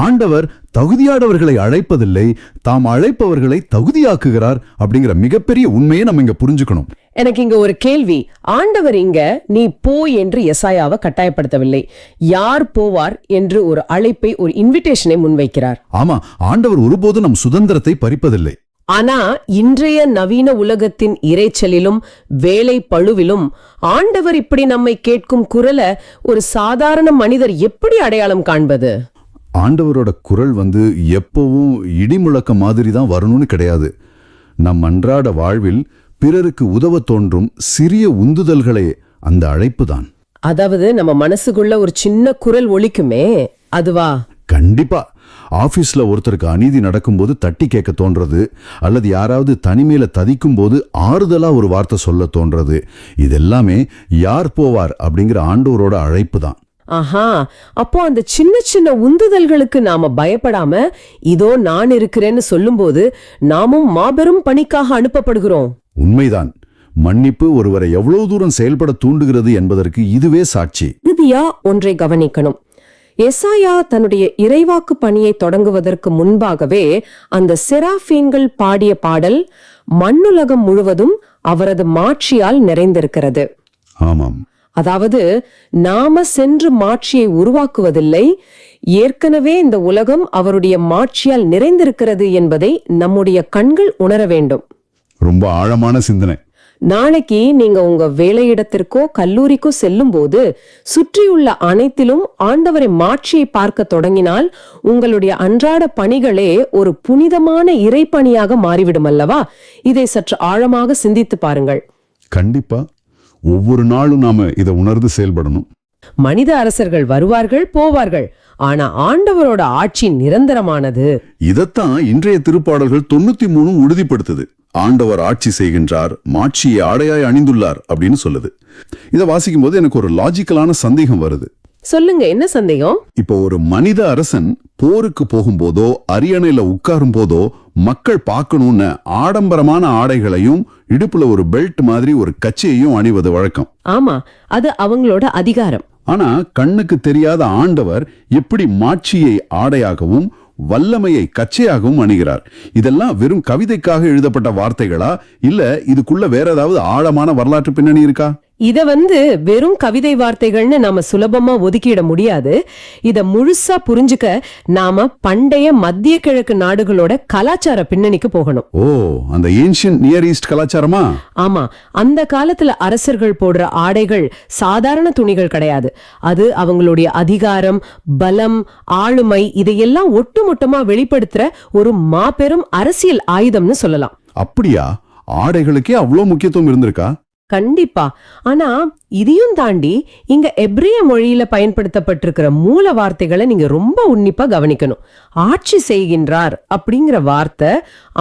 ஆண்டவர் தகுதியானவர்களை அழைப்பதில்லை, தாம் அழைப்பவர்களை தகுதியாக்குகிறார் அப்படிங்கிற மிகப்பெரிய உண்மையை நம்ம இங்க புரிஞ்சுக்கணும். எனக்கு இங்க ஒரு கேள்வி. ஆண்டவர் இங்க நீ போ என்று எசாயாவை கட்டாயப்படுத்தவில்லை, யார் போவார் என்று ஒரு அழைப்பை, ஒரு இன்விடேஷனை முன்வைக்கிறார். ஆமா, ஆண்டவர் ஒருபோதும் நம் சுதந்திரத்தை பறிப்பதில்லை. ஆனா இன்றைய நவீன உலகத்தின் இரைச்சலிலும் வேலை பழுவிலும் ஆண்டவர் இப்படி நம்மை கேட்கும் குரலை ஒரு சாதாரண மனிதர் எப்படி அடையாளம் காண்பது? ஆண்டவரோட குரல் எப்பவும் இடிமுழக்க மாதிரி தான் வரணும்னு கிடையாது. நம் அன்றாட வாழ்வில் பிறருக்கு உதவ தோன்றும் சிறிய உந்துதல்களே அந்த அழைப்பு தான். அதாவது நம்ம மனசுக்குள்ள ஒரு சின்ன குரல் ஒலிக்குமே, அதுவா? கண்டிப்பா. ஆபீஸ்ல ஒருத்தருக்கு அநீதி நடக்கும்போது தட்டி கேட்க தோன்றது, அல்லது யாராவது தனிமையில ததிக்கும் போது ஆறுதலா ஒரு வார்த்தை சொல்ல தோன்றது, இதெல்லாமே யார் போவார் அப்படிங்கிற ஆண்டவரோட அழைப்பு தான். ஆஹா, அப்போ அந்த சின்ன சின்ன உந்துதல்களுக்கு நாம பயப்படாம இதோ நான் இருக்கிறேன்னு சொல்லும்போது நாமும் மாபெரும் பணிக்காக அனுப்பப்படுகிறோம். உண்மைதான். மன்னிப்பு ஒருவரை எவ்வளவு தூரம் செயல்பட தூண்டுகிறது என்பதற்கு இதுவே சாட்சி. இறுதியா ஒன்றை கவனிக்கணும். எசாயா தன்னுடைய இறைவாக்கு பணியை தொடங்குவதற்கு முன்பாகவே அந்த செராஃபீன்கள் பாடிய பாடல் மண்ணுலகம் முழுவதும் அவரது மாட்சியால் நிறைந்திருக்கிறது. ஆமாம், அதாவது நாம சென்று மாட்சியை உருவாக்குவதில்லை, ஏற்கனவே இந்த உலகம் அவருடைய மாட்சியால் நிறைந்திருக்கிறது என்பதை நம்முடைய கண்கள் உணர வேண்டும். ரொம்ப ஆழமான சிந்தனை. நாளைக்கு நீங்க உங்க வேலையிடத்திற்கோ கல்லூரிக்கோ செல்லும் போது சுற்றியுள்ள அனைத்திலும் ஆண்டவரை மாட்சியை பார்க்க தொடங்கினால் உங்களுடைய அன்றாட பணிகளே ஒரு புனிதமான இறைப்பணியாக மாறிவிடும் அல்லவா? இதை சற்று ஆழமாக சிந்தித்து பாருங்கள். கண்டிப்பா ஒவ்வொரு நாளும் நாம இதை உணர்ந்து செயல்படணும். மனித அரசர்கள் வருவார்கள் போவார்கள், ஆனா ஆண்டவரோட ஆட்சி நிரந்தரமானது. இதத்தான் இன்றைய திருப்பாடல்கள் 93 உறுதிப்படுத்துது. ஆண்டவர் ஆட்சி செய்கின்றார், மாட்சியை ஆடையாய் அணிந்துள்ளார் அப்படின்னு சொல்லுது. இதை வாசிக்கும் போது எனக்கு ஒரு லாஜிக்கலான சந்தேகம் வருது. சொல்லுங்க, என்ன சந்தேகம்? இப்போ ஒரு மனித அரசன் போருக்கு போகும்போதோ அரியணையில உட்காரும் போதோ மக்கள் பார்க்கணும்னு ஆடம்பரமான ஆடைகளையும் இடுப்புல ஒரு பெல்ட் மாதிரி ஒரு கச்சையையும் அணிவது வழக்கம். ஆமா, அது அவங்களோட அதிகாரம். ஆனா கண்ணுக்கு தெரியாத ஆண்டவர் எப்படி மாட்சியை ஆடையாகவும் வல்லமையை கச்சையாகவும் அணிகிறார்? இதெல்லாம் வெறும் கவிதைக்காக எழுதப்பட்ட வார்த்தைகளா, இல்ல இதுக்குள்ள வேற ஏதாவது ஆழமான வரலாற்று பின்னணி இருக்கா? இத வெறும் கவிதை வார்த்தைகள்னு நாம சுலபமா ஒதுக்கிட முடியாது. இத முழுசா புரிஞ்சுக்க நாம பண்டைய மத்திய கிழக்கு நாடுகளோட கலாச்சார பின்னணிக்கு போகணும். ஓ, அந்த ஏன்ஷியன்ட் நியர் ஈஸ்ட் கலாச்சாரமா? ஆமா, அந்த காலத்துல அரசர்கள் போடுற ஆடைகள் சாதாரண துணிகள் கிடையாது. அது அவங்களுடைய அதிகாரம், பலம், ஆளுமை இதையெல்லாம் ஒட்டுமொத்தமா வெளிப்படுத்துற ஒரு மாபெரும் அரசியல் ஆயுதம்னு சொல்லலாம். அப்படியா? ஆடைகளுக்கே அவ்வளவு முக்கியத்துவம் இருந்திருக்கா? கண்டிப்பா. ஆனா இதையும் தாண்டி இங்க எப்ரிய மொழியில பயன்படுத்தப்பட்டிருக்கிற மூல வார்த்தைகளை நீங்க ரொம்ப உன்னிப்பா கவனிக்கணும். ஆட்சி செய்கின்றார் அப்படிங்கிற வார்த்தை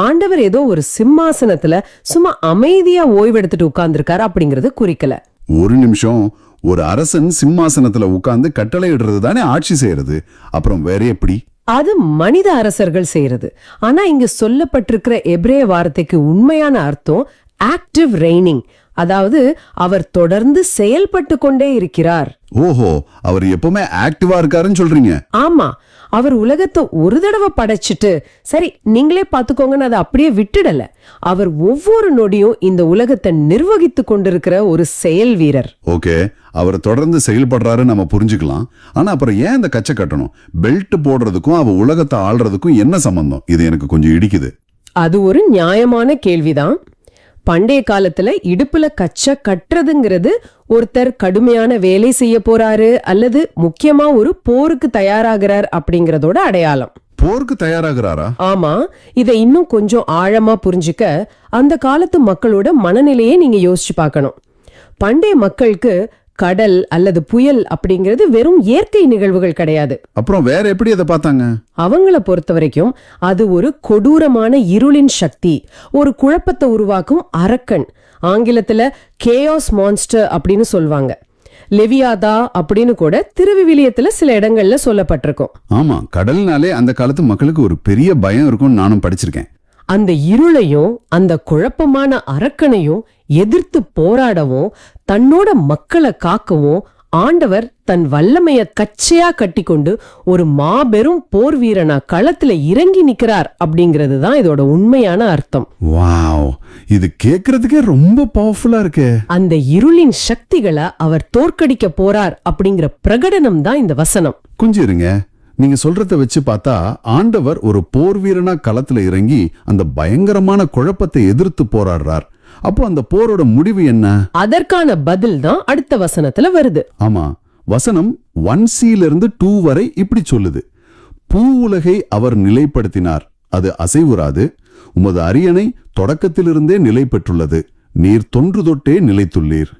ஆண்டவர் ஏதோ ஒரு சிம்மாசனத்துல சும்மா அமைதியா ஓய்வெடுத்துட்டு உட்கார்ந்துருக்காரு அப்படிங்கறது குறிக்கல. ஒரு நிமிஷம், ஒரு அரசன் சிம்மாசனத்துல உட்கார்ந்து கட்டளை இடுறது தானே ஆட்சி செய்யறது. அப்புறம் வேற எப்படி? அது மனித அரசர்கள் செய்யறது. ஆனா இங்க சொல்லப்பட்டிருக்கிற எபிரேய வார்த்தைக்கு உண்மையான அர்த்தம் ஆக்டிவ் ரெய்னிங். அதாவது அவர் தொடர்ந்து செயல்பட்டு கொண்டே இருக்கிறார். ஓஹோ, அவர் எப்பவுமே ஆக்டிவா இருக்காருன்னு சொல்றீங்க? ஆமா, அவர் உலகத்தை ஒரு தடவை படைச்சிட்டு சரி நீங்களே பாத்துக்கோங்கன்னு அதை அப்படியே விட்டுடல. அவர் ஒவ்வொரு நொடியும் இந்த உலகத்தை நிர்வகித்து கொண்டிருக்கிற ஒரு செயல் வீரர். ஓகே, அவர் தொடர்ந்து செயல்படுறாரு நம்ம புரிஞ்சுக்கலாம். ஆனா அப்புறம் ஏன் இந்த கச்சை கட்டணும்? பெல்ட் போடுறதுக்கும் அவ உலகத்தை ஆள்றதுக்கும் என்ன சம்பந்தம்? இது எனக்கு கொஞ்சம் இடிக்குது. அது ஒரு நியாயமான கேள்விதான். பண்டைய காலத்துல இடுப்புல கச்சை கட்டுறதுங்கிறது ஒருத்தர் கடுமையான வேலை செய்ய போறாரு அல்லது முக்கியமா ஒரு போருக்கு தயாராகிறார் அப்படிங்கறதோட அடையாளம். போருக்கு தயாராகிறாரா? ஆமா, இதை இன்னும் கொஞ்சம் ஆழமா புரிஞ்சுக்க அந்த காலத்து மக்களோட மனநிலையே நீங்க யோசிச்சு பார்க்கணும். பண்டைய மக்களுக்கு கடல் அல்லது புயல் அப்படிங்கிறது வெறும் இயற்கை நிகழ்வுகள் கிடையாது. அப்புறம் வேற எப்படி அதை பார்த்தாங்க? அவங்கள பொறுத்த வரைக்கும் அது ஒரு கொடூரமான இருளின் சக்தி, ஒரு குழப்பத்தை உருவாக்கும் அரக்கன். ஆங்கிலத்துல கேயாஸ் மான்ஸ்டர் அப்படின்னு சொல்வாங்க. லெவியாதா அப்படின்னு கூட திருவிவிலியத்துல சில இடங்கள்ல சொல்லப்பட்டிருக்கும். ஆமா, கடல்னாலே அந்த காலத்து மக்களுக்கு ஒரு பெரிய பயம் இருக்கும்னு நானும் படிச்சிருக்கேன். அந்த இருளையும் அந்த குழப்பமான அரக்கனையும் எதிர்த்து போராடவும் தன்னோட மக்களை காக்கவும் ஆண்டவர் தன் வல்லமைய கச்சையா கட்டிக்கொண்டு ஒரு மாபெரும் போர் வீரனா களத்துல இறங்கி நிக்கிறார் அப்படிங்கிறது தான் இதோட உண்மையான அர்த்தம். வாவ், இது கேக்குறதுக்கே ரொம்ப பவர்ஃபுல்லா இருக்கு. அந்த இருளின் சக்திகளை அவர் தோற்கடிக்க போறார் அப்படிங்கிற பிரகடனம் தான் இந்த வசனம். கொஞ்சம் இருங்க, நீங்க சொல்றத வச்சு பார்த்தா ஆண்டவர் ஒரு போர் வீரனா களத்துல இறங்கி அந்த பயங்கரமான குழப்பத்தை எதிர்த்து போராடுறார். அப்போ அந்த போரோட முடிவு என்ன? அதற்கான பதில் தான் அடுத்த வசனத்துல வருது. ஆமா, வசனம் 1c 2 வரை இப்படி சொல்லுது. பூ உலகை அவர் நிலைப்படுத்தினார், அது அசைவுறாது. உமது அரியணை தொடக்கத்திலிருந்தே நிலை பெற்றுள்ளது, நீர் தொன்று தொட்டே நிலைத்துள்ளீர்.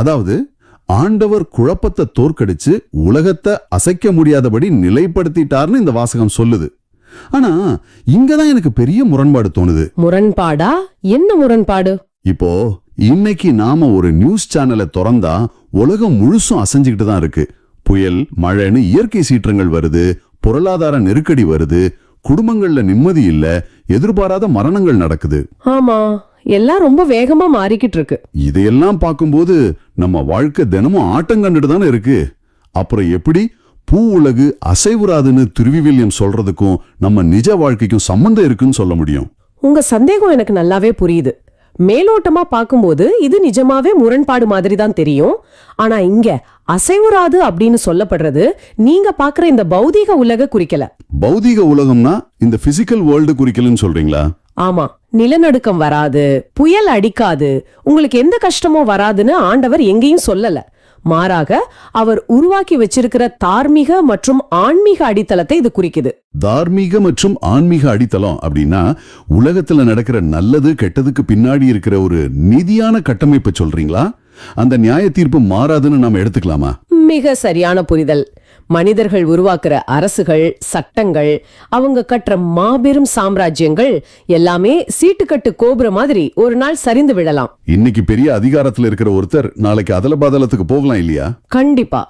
அதாவது ஆண்டவர் குழப்பத்தை தோற்கடிச்சு உலகத்தை அசைக்க முடியாதபடி நிலைப்படுத்திட்டார்னு இந்த வாசகம் சொல்லுது. ஆனா இங்கதான் எனக்கு பெரிய முரண்பாடு தோணுது. முரண்பாடா? என்ன முரண்பாடு? இப்போ இன்னைக்கு நாம ஒரு நியூஸ் சேனலை திறந்தா உலகம் முழுசும் அசைஞ்சுக்கிட்டு தான் இருக்கு. புயல், மழைன்னு இயற்கை சீற்றங்கள் வருது, பொருளாதார நெருக்கடி வருது, குடும்பங்கள்ல நிம்மதி இல்ல, எதிர்பாராத மரணங்கள் நடக்குது. ஆமா, எல்லாம் ரொம்ப வேகமா மாறிக்கிட்டு இருக்கு. இதையெல்லாம் பார்க்கும்போது நம்ம வாழ்க்கை தினமும் ஆட்டம் கண்டுட்டு தானே இருக்கு. அப்புறம் எப்படி பூ உலகு அசைவுறாதுன்னு திருவிவிலியம் சொல்றதுக்கும் நம்ம நிஜ வாழ்க்கைக்கும் சம்பந்தம் இருக்குன்னு சொல்ல முடியும்? உங்க சந்தேகம் எனக்கு நல்லாவே புரியுது. மேலோட்டமா பார்க்கும்போது இது நிஜமாவே முரண்பாடு மாதிரி தான் தெரியும். ஆனா இங்க அசைவுறாது அப்படின்னு சொல்லப்படுறது நீங்க பாக்குற இந்த பௌதீக உலக குறிக்கல. பௌதீக உலகம்னா இந்த பிசிக்கல் வேர்ல்டு குறிக்கலன்னு சொல்றீங்களா? ஆமா, நிலநடுக்கம் வராது, புயல் அடிக்காது, உங்களுக்கு எந்த கஷ்டமும் வராதுன்னு ஆண்டவர் எங்கேயும் சொல்லல. மாறாக அவர் உருவாக்கி வச்சிருக்கிற தார்மீக மற்றும் ஆன்மீக அடித்தளத்தை இது குறிக்குது. தார்மீக மற்றும் ஆன்மீக அடித்தளம் அப்படின்னா உலகத்துல நடக்கிற நல்லது கெட்டதுக்கு பின்னாடி இருக்கிற ஒரு நீதியான கட்டமைப்பு சொல்றீங்களா? அந்த நியாய தீர்ப்பு மாறாதுன்னு நாம எடுத்துக்கலாமா? மிக சரியான புரிதல். மனிதர்கள் உருவாக்குற அரசுகள், சட்டங்கள், அவங்க கட்டுற மாபெரும் சாம்ராஜ்யங்கள் எல்லாமே சீட்டுக்கட்டு கோபுர மாதிரி ஒரு நாள் சரிந்து விடலாம். இன்னைக்கு பெரிய அதிகாரத்துல இருக்கிற ஒருத்தர் நாளைக்கு அதல பாதலத்துக்கு போகலாம் இல்லையா? கண்டிப்பா.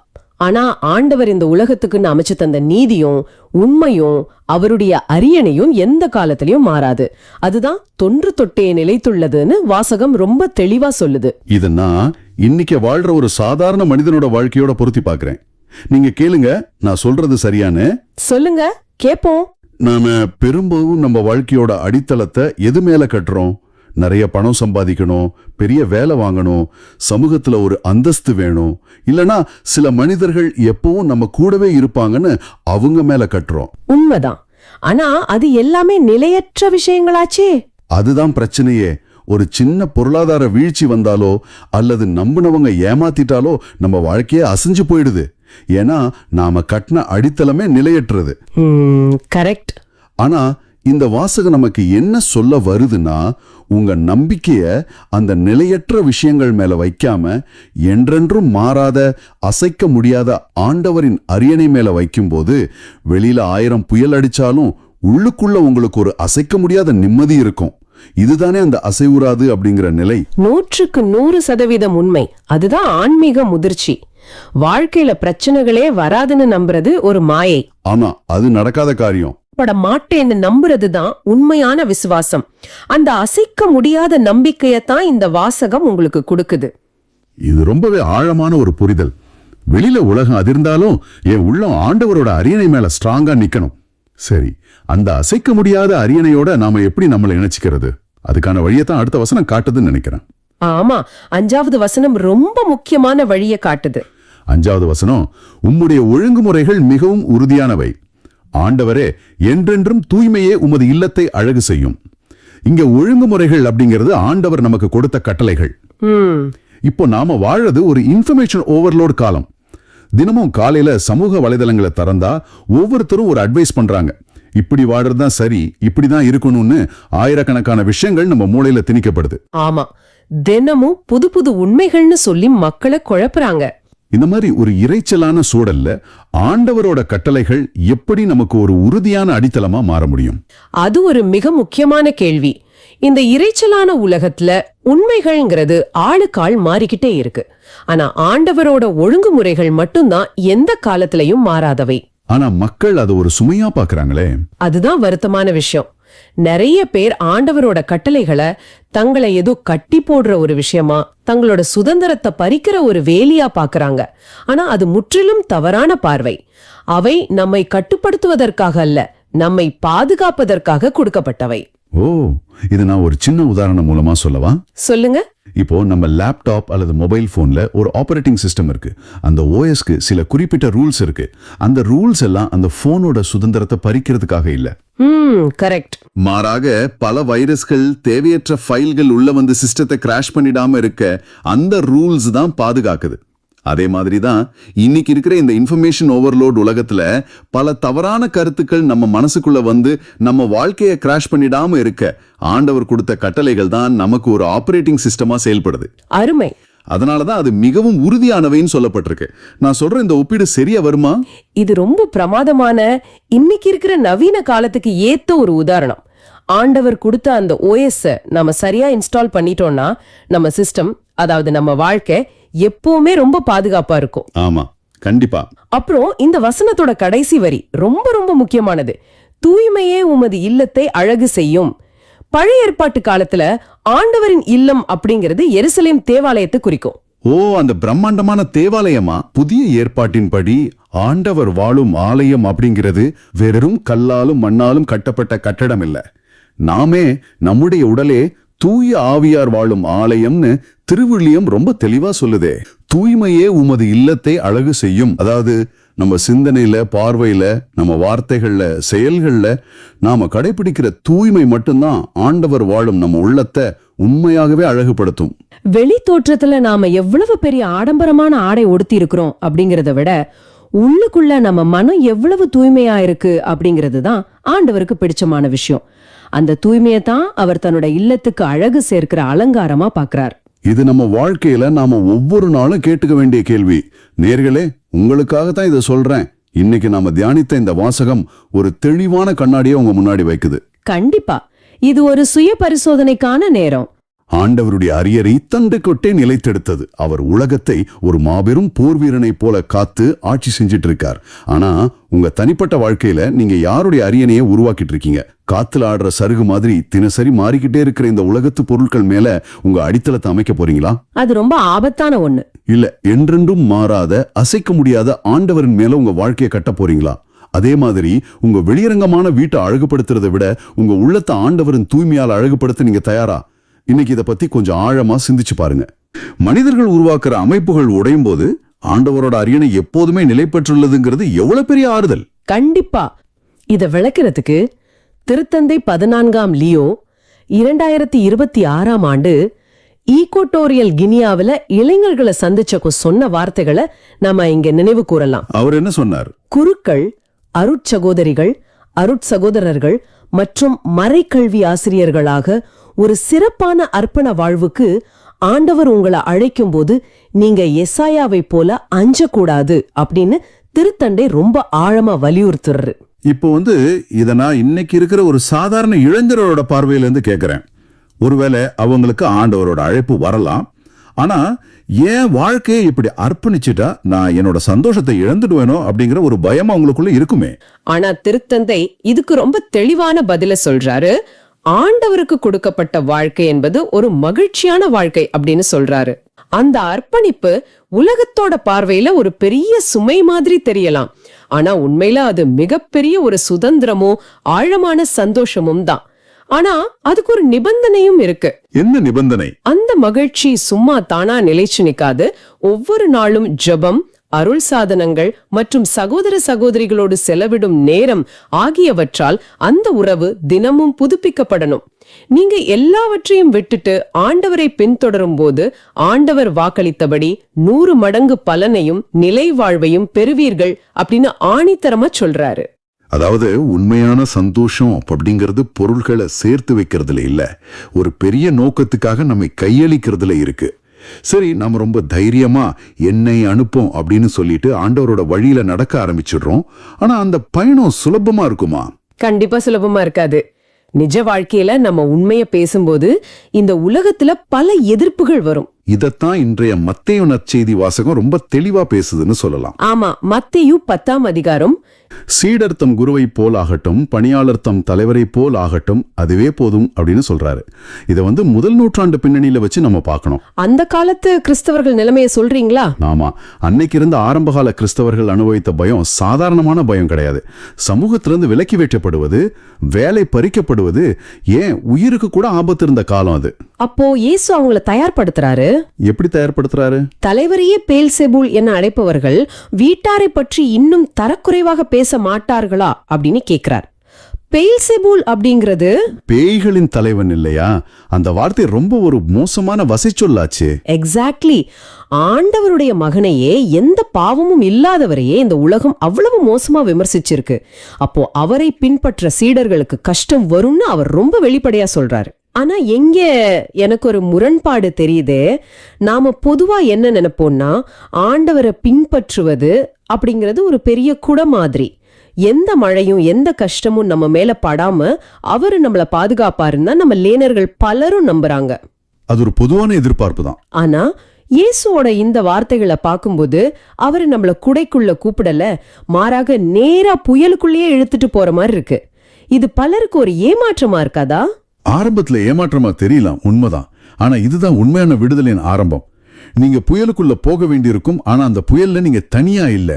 ஆனா ஆண்டவர் இந்த உலகத்துக்குன்னு அமைச்சு தந்த நீதியும் உண்மையும் அவருடைய அரியணையும் எந்த காலத்திலயும் மாறாது. அதுதான் தொன்று தொட்டே நிலைத்துள்ளதுன்னு வாசகம் ரொம்ப தெளிவா சொல்லுது. இதனா இன்னைக்கு வாழ்ற ஒரு சாதாரண மனிதனோட வாழ்க்கையோட பொருத்தி பாக்குறேன். நீங்க கேளுங்க, நான் சொல்றது சரியானு? சொல்லுங்க, கேப்போம். நாம பெரும்பாலும் நம்ம வாழ்க்கையோட அடித்தளத்தை எது மேல கட்டுறோம்? நிறைய பணம் சம்பாதிக்கணும், பெரிய வேலை வாங்கணும், சமூகத்துல ஒரு அந்தஸ்து வேணும், இல்லனா சில மனிதர்கள் எப்பவும் நம்ம கூடவே இருப்பாங்கன்னு அவங்க மேல கட்டுறோம். உண்மைதான். ஆனா அது எல்லாமே நிலையற்ற விஷயங்களாச்சே. அதுதான் பிரச்சனையே. ஒரு சின்ன பொருளாதார வீழ்ச்சி வந்தாலோ அல்லது நம்பினவங்க ஏமாத்திட்டாலோ நம்ம வாழ்க்கையே அசைஞ்சு போயிடுது. ஏன்னா நாம கட்டின அடித்தளமே நிலையற்றது. கரெக்ட். ஆனா இந்த வாசகம் நமக்கு என்ன சொல்ல வருதுன்னா, உங்க நம்பிக்கைய அந்த நிலையற்ற விஷயங்கள் மேல வைக்காம என்றென்றும் மாறாத அசைக்க முடியாத ஆண்டவரின் அரியணை மேல வைக்கும்போது வெளியில 1000 புயல் அடிச்சாலும் உள்ளுக்குள்ள உங்களுக்கு ஒரு அசைக்க முடியாத நிம்மதி இருக்கும். இதுதானே அந்த அசைவுறாது அப்படிங்கிற நிலை. 100% உண்மை. அதுதான் ஆன்மீக முதிர்ச்சி. வாழ்க்கையில பிரச்சனைகளே வராதுன்னு நம்புறது ஒரு மாயை. ஆனா அது நடக்காத காரியம். பட மாட்டேன்னு நம்புறதுதான் உண்மையான விசுவாசம். அந்த அசைக்க முடியாத நம்பிக்கையத்தான் இந்த வாசகம் உங்களுக்கு கொடுக்குது. இது ரொம்பவே ஆழமான ஒரு புரிதல். வெளியில உலகம் அதிர்ந்தாலும் என் உள்ளம் ஆண்டவரோட அரியணை மேல ஸ்ட்ராங்கா நிக்கணும். சரி, அந்த அசைக்க முடியாத அரியணையோட நாம எப்படி நம்மளை இணைச்சிக்கிறது? அதுக்கான வழியை தான் அடுத்த வசனம் காட்டுதுன்னு நினைக்கிறேன். ஆமா, 5வது வசனம் ரொம்ப முக்கியமான வழியை காட்டுது. 5வது வசனம், உம்முடைய ஒழுங்குமுறைகள் மிகவும் உறுதியானவை. ஆண்டவரே, என்றென்றும் தூய்மையே உமது இல்லத்தை அழகு செய்யும். இங்க ஒழுங்குமுறைகள் அப்படிங்கிறது ஆண்டவர் நமக்கு கொடுத்த கட்டளைகள். இப்போ நாம வாழறது ஒரு இன்ஃபர்மேஷன் ஓவர்லோட் காலம். தினமும் காலையில சமூக வலைதளங்களை திறந்தா ஒவ்வொருத்தரும் ஒரு அட்வைஸ் பண்றாங்க. இப்படி வாழறதுதான் சரி, இப்படிதான் இருக்கணும்னு ஆயிரக்கணக்கான விஷயங்கள் நம்ம மூளையில திணிக்கப்படுது. ஆமா, தினமும் புது புது உண்மைகள்னு சொல்லி மக்களை குழப்புறாங்க. இந்த மாதிரி ஒரு இறைச்சலான சூழல்ல ஆண்டவரோட கட்டளைகள் எப்படி நமக்கு ஒரு உறுதியான அடித்தளமா மாற முடியும்? அது ஒரு மிக முக்கியமான கேள்வி. இந்த இறைச்சலான உலகத்துல உண்மைகள்ங்கிறது ஆளுக்காள் மாறிக்கிட்டே இருக்கு. ஆனா ஆண்டவரோட ஒழுங்குமுறைகள் மட்டும்தான் எந்த காலத்திலையும் மாறாதவை. ஆனா மக்கள் அதை ஒரு சுமையா பாக்குறாங்களே. அதுதான் வருத்தமான விஷயம். நிறைய பேர் ஆண்டவரோட கட்டளைகளை தங்களை ஏதோ கட்டி போடுற ஒரு விஷயமா, தங்களோட சுதந்திரத்தை பறிக்கிற ஒரு வேலியா பாக்குறாங்க. ஆனா அது முற்றிலும் தவறான பார்வை. அவை நம்மை கட்டுப்படுத்துவதற்காக அல்ல, நம்மை பாதுகாப்பதற்காக கொடுக்கப்பட்டவை. ஓ, இது நான் ஒரு சின்ன உதாரணம் மூலமா சொல்லவா? சொல்லுங்க. இப்போ நம்ம லேப்டாப் அல்லது மொபைல் போன்ல ஒரு ஆபரேட்டிங் சிஸ்டம் இருக்கு. அந்த ஓஎஸ்க்கு சில குறிப்பிட்ட ரூல்ஸ் இருக்கு. அந்த ரூல்ஸ் எல்லாம் அந்த போனோட சுதந்திரத்தை பறிக்கிறதுக்காக இல்ல. கரெக்ட். மாறாக பல வைரஸ்கள், தேவையற்ற ஃபைல்கள் உள்ள வந்து சிஸ்டத்தை கிராஷ் பண்ணிடாம இருக்க அந்த ரூல்ஸ் தான் பாதுகாக்குது. அதே மாதிரி தான் இன்னைக்கு இருக்கிற இந்த இன்ஃபர்மேஷன் ஓவர்லோட் உலகத்துல பல தவறான கருத்துக்கள் நம்ம மனசுக்குள்ள வந்து நம்ம வாழ்க்கையை கிராஷ் பண்ணிடாம இருக்க ஆண்டவர் கொடுத்த கட்டளைகள் தான் நமக்கு ஒரு ஆபரேட்டிங் சிஸ்டமா செயல்படுது. அருமை. அதனாலதான் அது மிகவும் உறுதியானவைன்னு சொல்லப்பட்டிருக்கு. நான் சொல்ற இந்த ஒப்பீடு சரியா வருமா? இது ரொம்ப பிரமாதமான, இன்னைக்கு இருக்கிற நவீன காலத்துக்கு ஏத்த ஒரு உதாரணம். ஆண்டவர் கொடுத்த அந்த ஓஎஸ் நம்ம சரியா இன்ஸ்டால் பண்ணிட்டோம்னா நம்ம சிஸ்டம், அதாவது நம்ம வாழ்க்கை எப்பவுமே ரொம்ப பாதுகாப்பா இருக்கும். ஆமா, கண்டிப்பா. அப்புறம் இந்த வசனத்தோட கடைசி வரி ரொம்ப ரொம்ப முக்கியமானது. தூய்மையே உமது இல்லத்தை அழகு செய்யும். பழைய ஏற்பாட்டு காலத்துல ஆண்டவரின் இல்லம் அப்படிங்கிறது எருசலேம் தேவாலயத்தை குறிக்கும். ஓ, அந்த பிரம்மாண்டமான தேவாலயமா? புதிய ஏற்பாட்டின்படி ஆண்டவர் வாழும் ஆலயம் அப்படிங்கிறது வெறும் கல்லாலும் மண்ணாலும் கட்டப்பட்ட கட்டடம் இல்ல. நாமே நம்முடைய உடலே தூய ஆவியார் வாழும் ஆலயம்னு திருவிழியம் ரொம்ப தெளிவா சொல்லுதே. தூய்மையே உமது இல்லத்தை அழகு செய்யும். அதாவது நம்ம சிந்தனையில, பார்வையில, நம்ம வார்த்தைகள்ல, செயல்கள்ல நாம கடைபிடிக்கிற தூய்மை மட்டும்தான் ஆண்டவர் வாழும் நம்ம உள்ளத்தை உண்மையாகவே அழகுபடுத்தும். வெளி தோற்றத்துல நாம எவ்வளவு பெரிய ஆடம்பரமான ஆடை உடுத்தி இருக்கிறோம் அப்படிங்கறத விட உள்ளுக்குள்ள நம்ம மனம் எவ்வளவு தூய்மையா இருக்கு அப்படிங்கிறது தான் ஆண்டவருக்கு பிடிச்சமான விஷயம். அந்த தூய்மையை தான் அவர் தன்னோட இல்லத்துக்கு அழகு சேர்க்கிற அலங்காரமா பாக்குறார். இது நம்ம வாழ்க்கையில நாம ஒவ்வொரு நாளும் கேட்டுக்க வேண்டிய கேள்வி. நேர்களே, உங்களுக்காக தான் இதை சொல்றேன். இன்னைக்கு நாம தியானித்த இந்த வாசகம் ஒரு தெளிவான கண்ணாடியை உங்க முன்னாடி வைக்குது. கண்டிப்பா இது ஒரு சுய பரிசோதனைக்கான நேரம். ஆண்டவருடைய அரியணை தண்டு கொட்டே நிலைத்தெடுத்தது. அவர் உலகத்தை ஒரு மாபெரும் போர் வீரனை போல காத்து ஆட்சி செஞ்சிட்டு இருக்கார். ஆனா உங்க தனிப்பட்ட வாழ்க்கையில நீங்க யாருடைய அரியணையை உருவாக்கிட்டு இருக்கீங்க? காத்துல ஆடுற சருகு மாதிரி தினசரி மாறிக்கிட்டே இருக்கிற இந்த உலகத்து பொருட்கள் மேல உங்க அடித்தளத்தை அமைக்க போறீங்களா? அது ரொம்ப ஆபத்தான ஒண்ணு. இல்ல, என்றென்றும் மாறாத, அசைக்க முடியாத ஆண்டவரின் மேல உங்க வாழ்க்கையை கட்ட போறீங்களா? அதே மாதிரி உங்க வெளியரங்கமான வீட்டை அழகுபடுத்துறதை விட உங்க உள்ளத்தை ஆண்டவரின் தூய்மையால் அழகுபடுத்த நீங்க தயாரா? இன்னைக்கு இதை பத்தி கொஞ்சம் ஆழமா சிந்திச்சு பாருங்க. மனிதர்கள் உருவாக்குற அமைப்புகள் உடையும் போது ஆண்டவரோட அரியணை எப்போதுமே நிலை பெற்றுள்ளதுங்கிறது எவ்வளவு பெரிய ஆறுதல். கண்டிப்பா. இத விளக்குறதுக்கு திருத்தந்தை 14ஆம் லியோ 2026ஆம் ஆண்டு ஈக்வட்டோரியல் கினியாவில இளைஞர்களை சந்திச்ச சொன்ன வார்த்தைகளை நாம இங்க நினைவு கூறலாம். அவர் என்ன சொன்னார்? குருக்கள், அருட்சகோதரிகள், அருட்சகோதரர்கள் மற்றும் மறைக்கல்வி ஆசிரியர்களாக ஒரு சிறப்பான அர்ப்பண வாழ்வுக்கு ஆண்டவர் உங்களை அழைக்கும் போது நீங்க எசாயாவை போல அஞ்சக்கூடாது அப்படின்னு திருத்தண்டை ரொம்ப ஆழமா வலியுறுத்துறாரு. இப்போ இத நான் இன்னைக்கு இருக்கிற ஒரு சாதாரண இளைஞரோட பார்வையில இருந்து கேட்கிறேன். ஒருவேளை அவங்களுக்கு ஆண்டவரோட அழைப்பு வரலாம். ஆனா ஏன் வாழ்க்கையை இப்படி அர்ப்பணிச்சுட்டா நான் என்னோட சந்தோஷத்தை இழந்துடுவேனோ அப்படிங்கிற ஒரு பயம் அவங்களுக்குள்ள இருக்குமே. ஆனா திருத்தந்தை இதுக்கு ரொம்ப தெளிவான பதில சொல்றாரு. ஆண்டவருக்கு கொடுக்கப்பட்ட வாழ்க்கை என்பது ஒரு மகிழ்ச்சியான வாழ்க்கை அப்படின்னு சொல்றாரு. அந்த அர்ப்பணிப்பு உலகத்தோட பார்வையில ஒரு பெரிய சுமை மாதிரி தெரியலாம். ஆனா உண்மையில அது மிகப்பெரிய ஒரு சுதந்திரமும் ஆழமான சந்தோஷமும் தான். ஆனா அதுக்கு ஒரு நிபந்தனையும் இருக்கு. என்ன நிபந்தனை? அந்த மகிழ்ச்சி சும்மா தானா நிலைச்சு நிக்காது. ஒவ்வொரு நாளும் ஜெபம், அருள் சாதனங்கள் மற்றும் சகோதர சகோதரிகளோடு செலவிடும் நேரம் ஆகியவற்றால் அந்த உறவு தினமும் புதுப்பிக்கப்படணும். நீங்க எல்லாவற்றையும் விட்டுட்டு ஆண்டவரை பின்தொடரும் போது ஆண்டவர் வாக்களித்தபடி 100 மடங்கு பலனையும் நிலை வாழ்வையும் பெறுவீர்கள் அப்படின்னு ஆணித்தரமா சொல்றாரு. அதாவது உண்மையான சந்தோஷம் அப்படிங்கிறது பொருள்களை சேர்த்து வைக்கிறதுல இல்ல, ஒரு பெரிய நோக்கத்துக்காக நம்மை கையளிக்கிறதுல இருக்கு. சரி, நம்ம ரொம்ப தைரியமா என்னை அனுப்போம் அப்படின்னு சொல்லிட்டு ஆண்டவரோட வழியில நடக்க ஆரம்பிச்சிடுறோம். ஆனா அந்த பயணம் சுலபமா இருக்குமா? கண்டிப்பா சுலபமா இருக்காது. நிஜ வாழ்க்கையில நம்ம உண்மைய பேசும்போது இந்த உலகத்துல பல எதிர்ப்புகள் வரும். இதத்தான் இன்றைய மத்தேயு நற்செய்தி வாசகம் ரொம்ப தெளிவா பேசுதுன்னு சொல்லலாம். ஆமா, மத்தேயு 10ஆம் அதிகாரம், சீடர் தம் குருவை போல் ஆகட்டும், பணியாளர் தம் தலைவரை போல் ஆகட்டும், அதுவே போதும் அப்படின்னு சொல்றாரு. இதை முதல் நூற்றாண்டு பின்னணியில வச்சு நம்ம பார்க்கணும். அந்த காலத்து கிறிஸ்தவர்கள் நிலைமைய சொல்றீங்களா? ஆமா, அன்னைக்கு இருந்த ஆரம்பகால கிறிஸ்தவர்கள் அனுபவித்த பயம் சாதாரணமான பயம் கிடையாது. சமூகத்திலிருந்து விலக்கி வைக்கப்படுவது, வேலை பறிக்கப்படுவது, ஏன் உயிருக்கு கூட ஆபத்து இருந்த காலம் அது. அப்போ இயேசு அவங்கள தயார்படுத்துறாரு. எப்படி தயார்படுத்துறாரு? தலைவரையே பேல்செபூல் என அழைப்பவர்கள் வீட்டாரை பற்றி இன்னும் தரக்குறைவாக பேச மாட்டார்களா அப்படின்னு கேக்குறார். பேல்செபூல் அப்படிங்கிறது பேய்களின் தலைவன் இல்லையா? அந்த வார்த்தை ரொம்ப ஒரு மோசமான வசைச்சொல்லாச்சு. எக்ஸாக்ட்லி. ஆண்டவருடைய மகனையே, எந்த பாவமும் இல்லாதவரையே இந்த உலகம் அவ்வளவு மோசமா விமர்சிச்சிருக்கு. அப்போ அவரை பின்பற்ற சீடர்களுக்கு கஷ்டம் வரும்னு அவர் ரொம்ப வெளிப்படையா சொல்றாரு. ஆனா எங்க எனக்கு ஒரு முரண்பாடு தெரியுதே. நாம பொதுவா என்ன நினைப்போம்னா, ஆண்டவரை பின்பற்றுவது அப்படிங்கிறது ஒரு பெரிய குடை மாதிரி. எந்த மழையும் எந்த கஷ்டமும் நம்ம மேல படாம அவரு நம்மள பாதுகாப்பாருன்னா நம்ம லேனர்கள் பலரும் நம்புறாங்க. அது ஒரு பொதுவான எதிர்பார்ப்பு தான். ஆனா இயேசுவோட இந்த வார்த்தைகளை பார்க்கும்போது அவரு நம்மள குடைக்குள்ள கூப்பிடல, மாறாக நேரா புயலுக்குள்ளேயே இழுத்துட்டு போற மாதிரி இருக்கு. இது பலருக்கு ஒரு ஏமாற்றமா இருக்காதா? ஆரம்பத்துல ஏமாற்றமா தெரியலாம், உண்மைதான். ஆனா இதுதான் உண்மையான விடுதலின் ஆரம்பம். நீங்க புயலுக்குள்ள போக வேண்டியிருக்கும். ஆனா அந்த புயல்ல நீங்க தனியா இல்ல,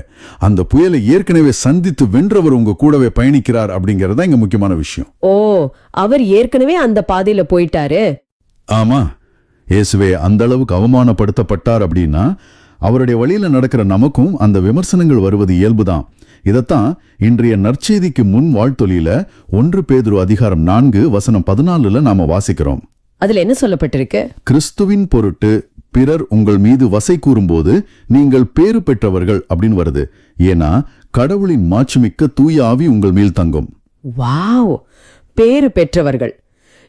அந்த புயலை ஏற்கனவே சந்தித்து வென்றவர் உங்க கூடவே பயணிக்கிறார் அப்படிங்கறத இங்க முக்கியமான விஷயம். ஓ, அவர் ஏற்கனவே அந்த பாதையில போயிட்டாரு. ஆமா, இயேசுவே அந்த அளவுக்கு அவமானப்படுத்தப்பட்டார் அப்படின்னா அவருடைய வழியில நடக்கிற நமக்கும் அந்த விமர்சனங்கள் வருவது இயல்புதான். இதத்தான் இன்றைய நற்செய்திக்கு முன் வாழ்த்தொலியில 1 பேதுரு அதிகாரம் 4 வசனம் 14 நாம வாசிக்கிறோம். அதுல என்ன சொல்லப்பட்டிருக்கு? கிறிஸ்துவின் பொருட்டு பிறர் உங்கள் மீது வசை கூறும்போது நீங்கள் பேறு பெற்றவர்கள் அப்படின்னு வருது. ஏன்னா கடவுளின் மாட்சிமிக்க தூய ஆவி உங்கள் மேல் தங்கும். வாவ், பேறு பெற்றவர்கள்.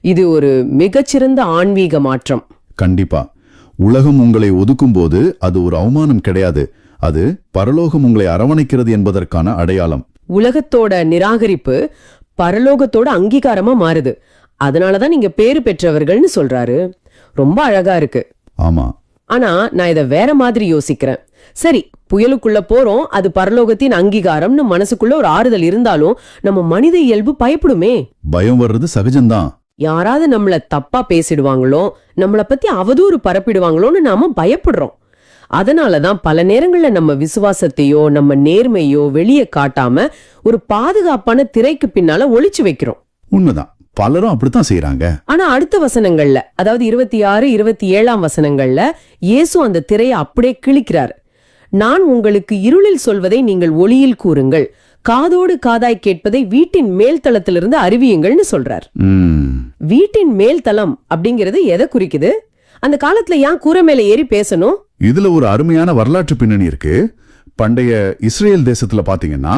இது ஒரு மிகச்சிறந்த ஆன்மீக மாற்றம். கண்டிப்பா. உலகம் உங்களை ஒதுக்கும் போது அது ஒரு அவமானம் கிடையாது, அது பரலோகம் உங்களை அரவணைக்கிறது என்பதற்கான அடையாளம். உலகத்தோட நிராகரிப்பு பரலோகத்தோட அங்கீகாரமா மாறுது. அதனாலதான் நீங்க பேறு பெற்றவர்கள்னு சொல்றாரு. ரொம்ப அழகா இருக்கு. ஆமா, ஆனா நான் இத வேற மாதிரி யோசிக்கிறேன். சரி, புயலுக்குள்ள போறோம், அது பரலோகத்தின் அங்கீகாரம்னு மனசுக்குள்ள ஒரு ஆறுதல் இருந்தாலும் நம்ம மனித இயல்பு பயப்படுமே. பயம் வர்றது சகஜம்தான். யாராவது நம்மள தப்பா பேசிடுவாங்களோ, நம்மள பத்தி அவதூறு பரப்பிடுவாங்களோன்னு நாம பயப்படுறோம். அதனாலதான் பல நேரங்கள்ல நம்ம விசுவாசத்தையோ நம்ம நேர்மையோ வெளியே காட்டாம ஒரு பாதுகாப்பான திரைக்கு பின்னால ஒளிச்சு வைக்கிறோம். உண்மைதான், பலரும் அப்படித்தான் செய்யறாங்க. ஆனா அடுத்த வசனங்கள்ல, அதாவது 26, 27 வசனங்கள்ல இயேசு அந்த திரையை அப்படியே கிழிக்கிறார். நான் உங்களுக்கு இருளில் சொல்வதை நீங்கள் ஒளியில் கூறுங்கள், காதோடு காதாய் கேட்பதை வீட்டின் மேல் தளத்திலிருந்து அறிவியுங்கள்னு சொல்றார். வீட்டின் மேல் தளம் அப்படிங்கிறது எதை குறிக்குது? அந்த காலத்துல ஏன் கூரை மேல ஏறி பேசணும்? இதுல ஒரு அருமையான வரலாற்று பின்னணி இருக்கு. பண்டைய இஸ்ரேல் தேசத்துல பாத்தீங்கன்னா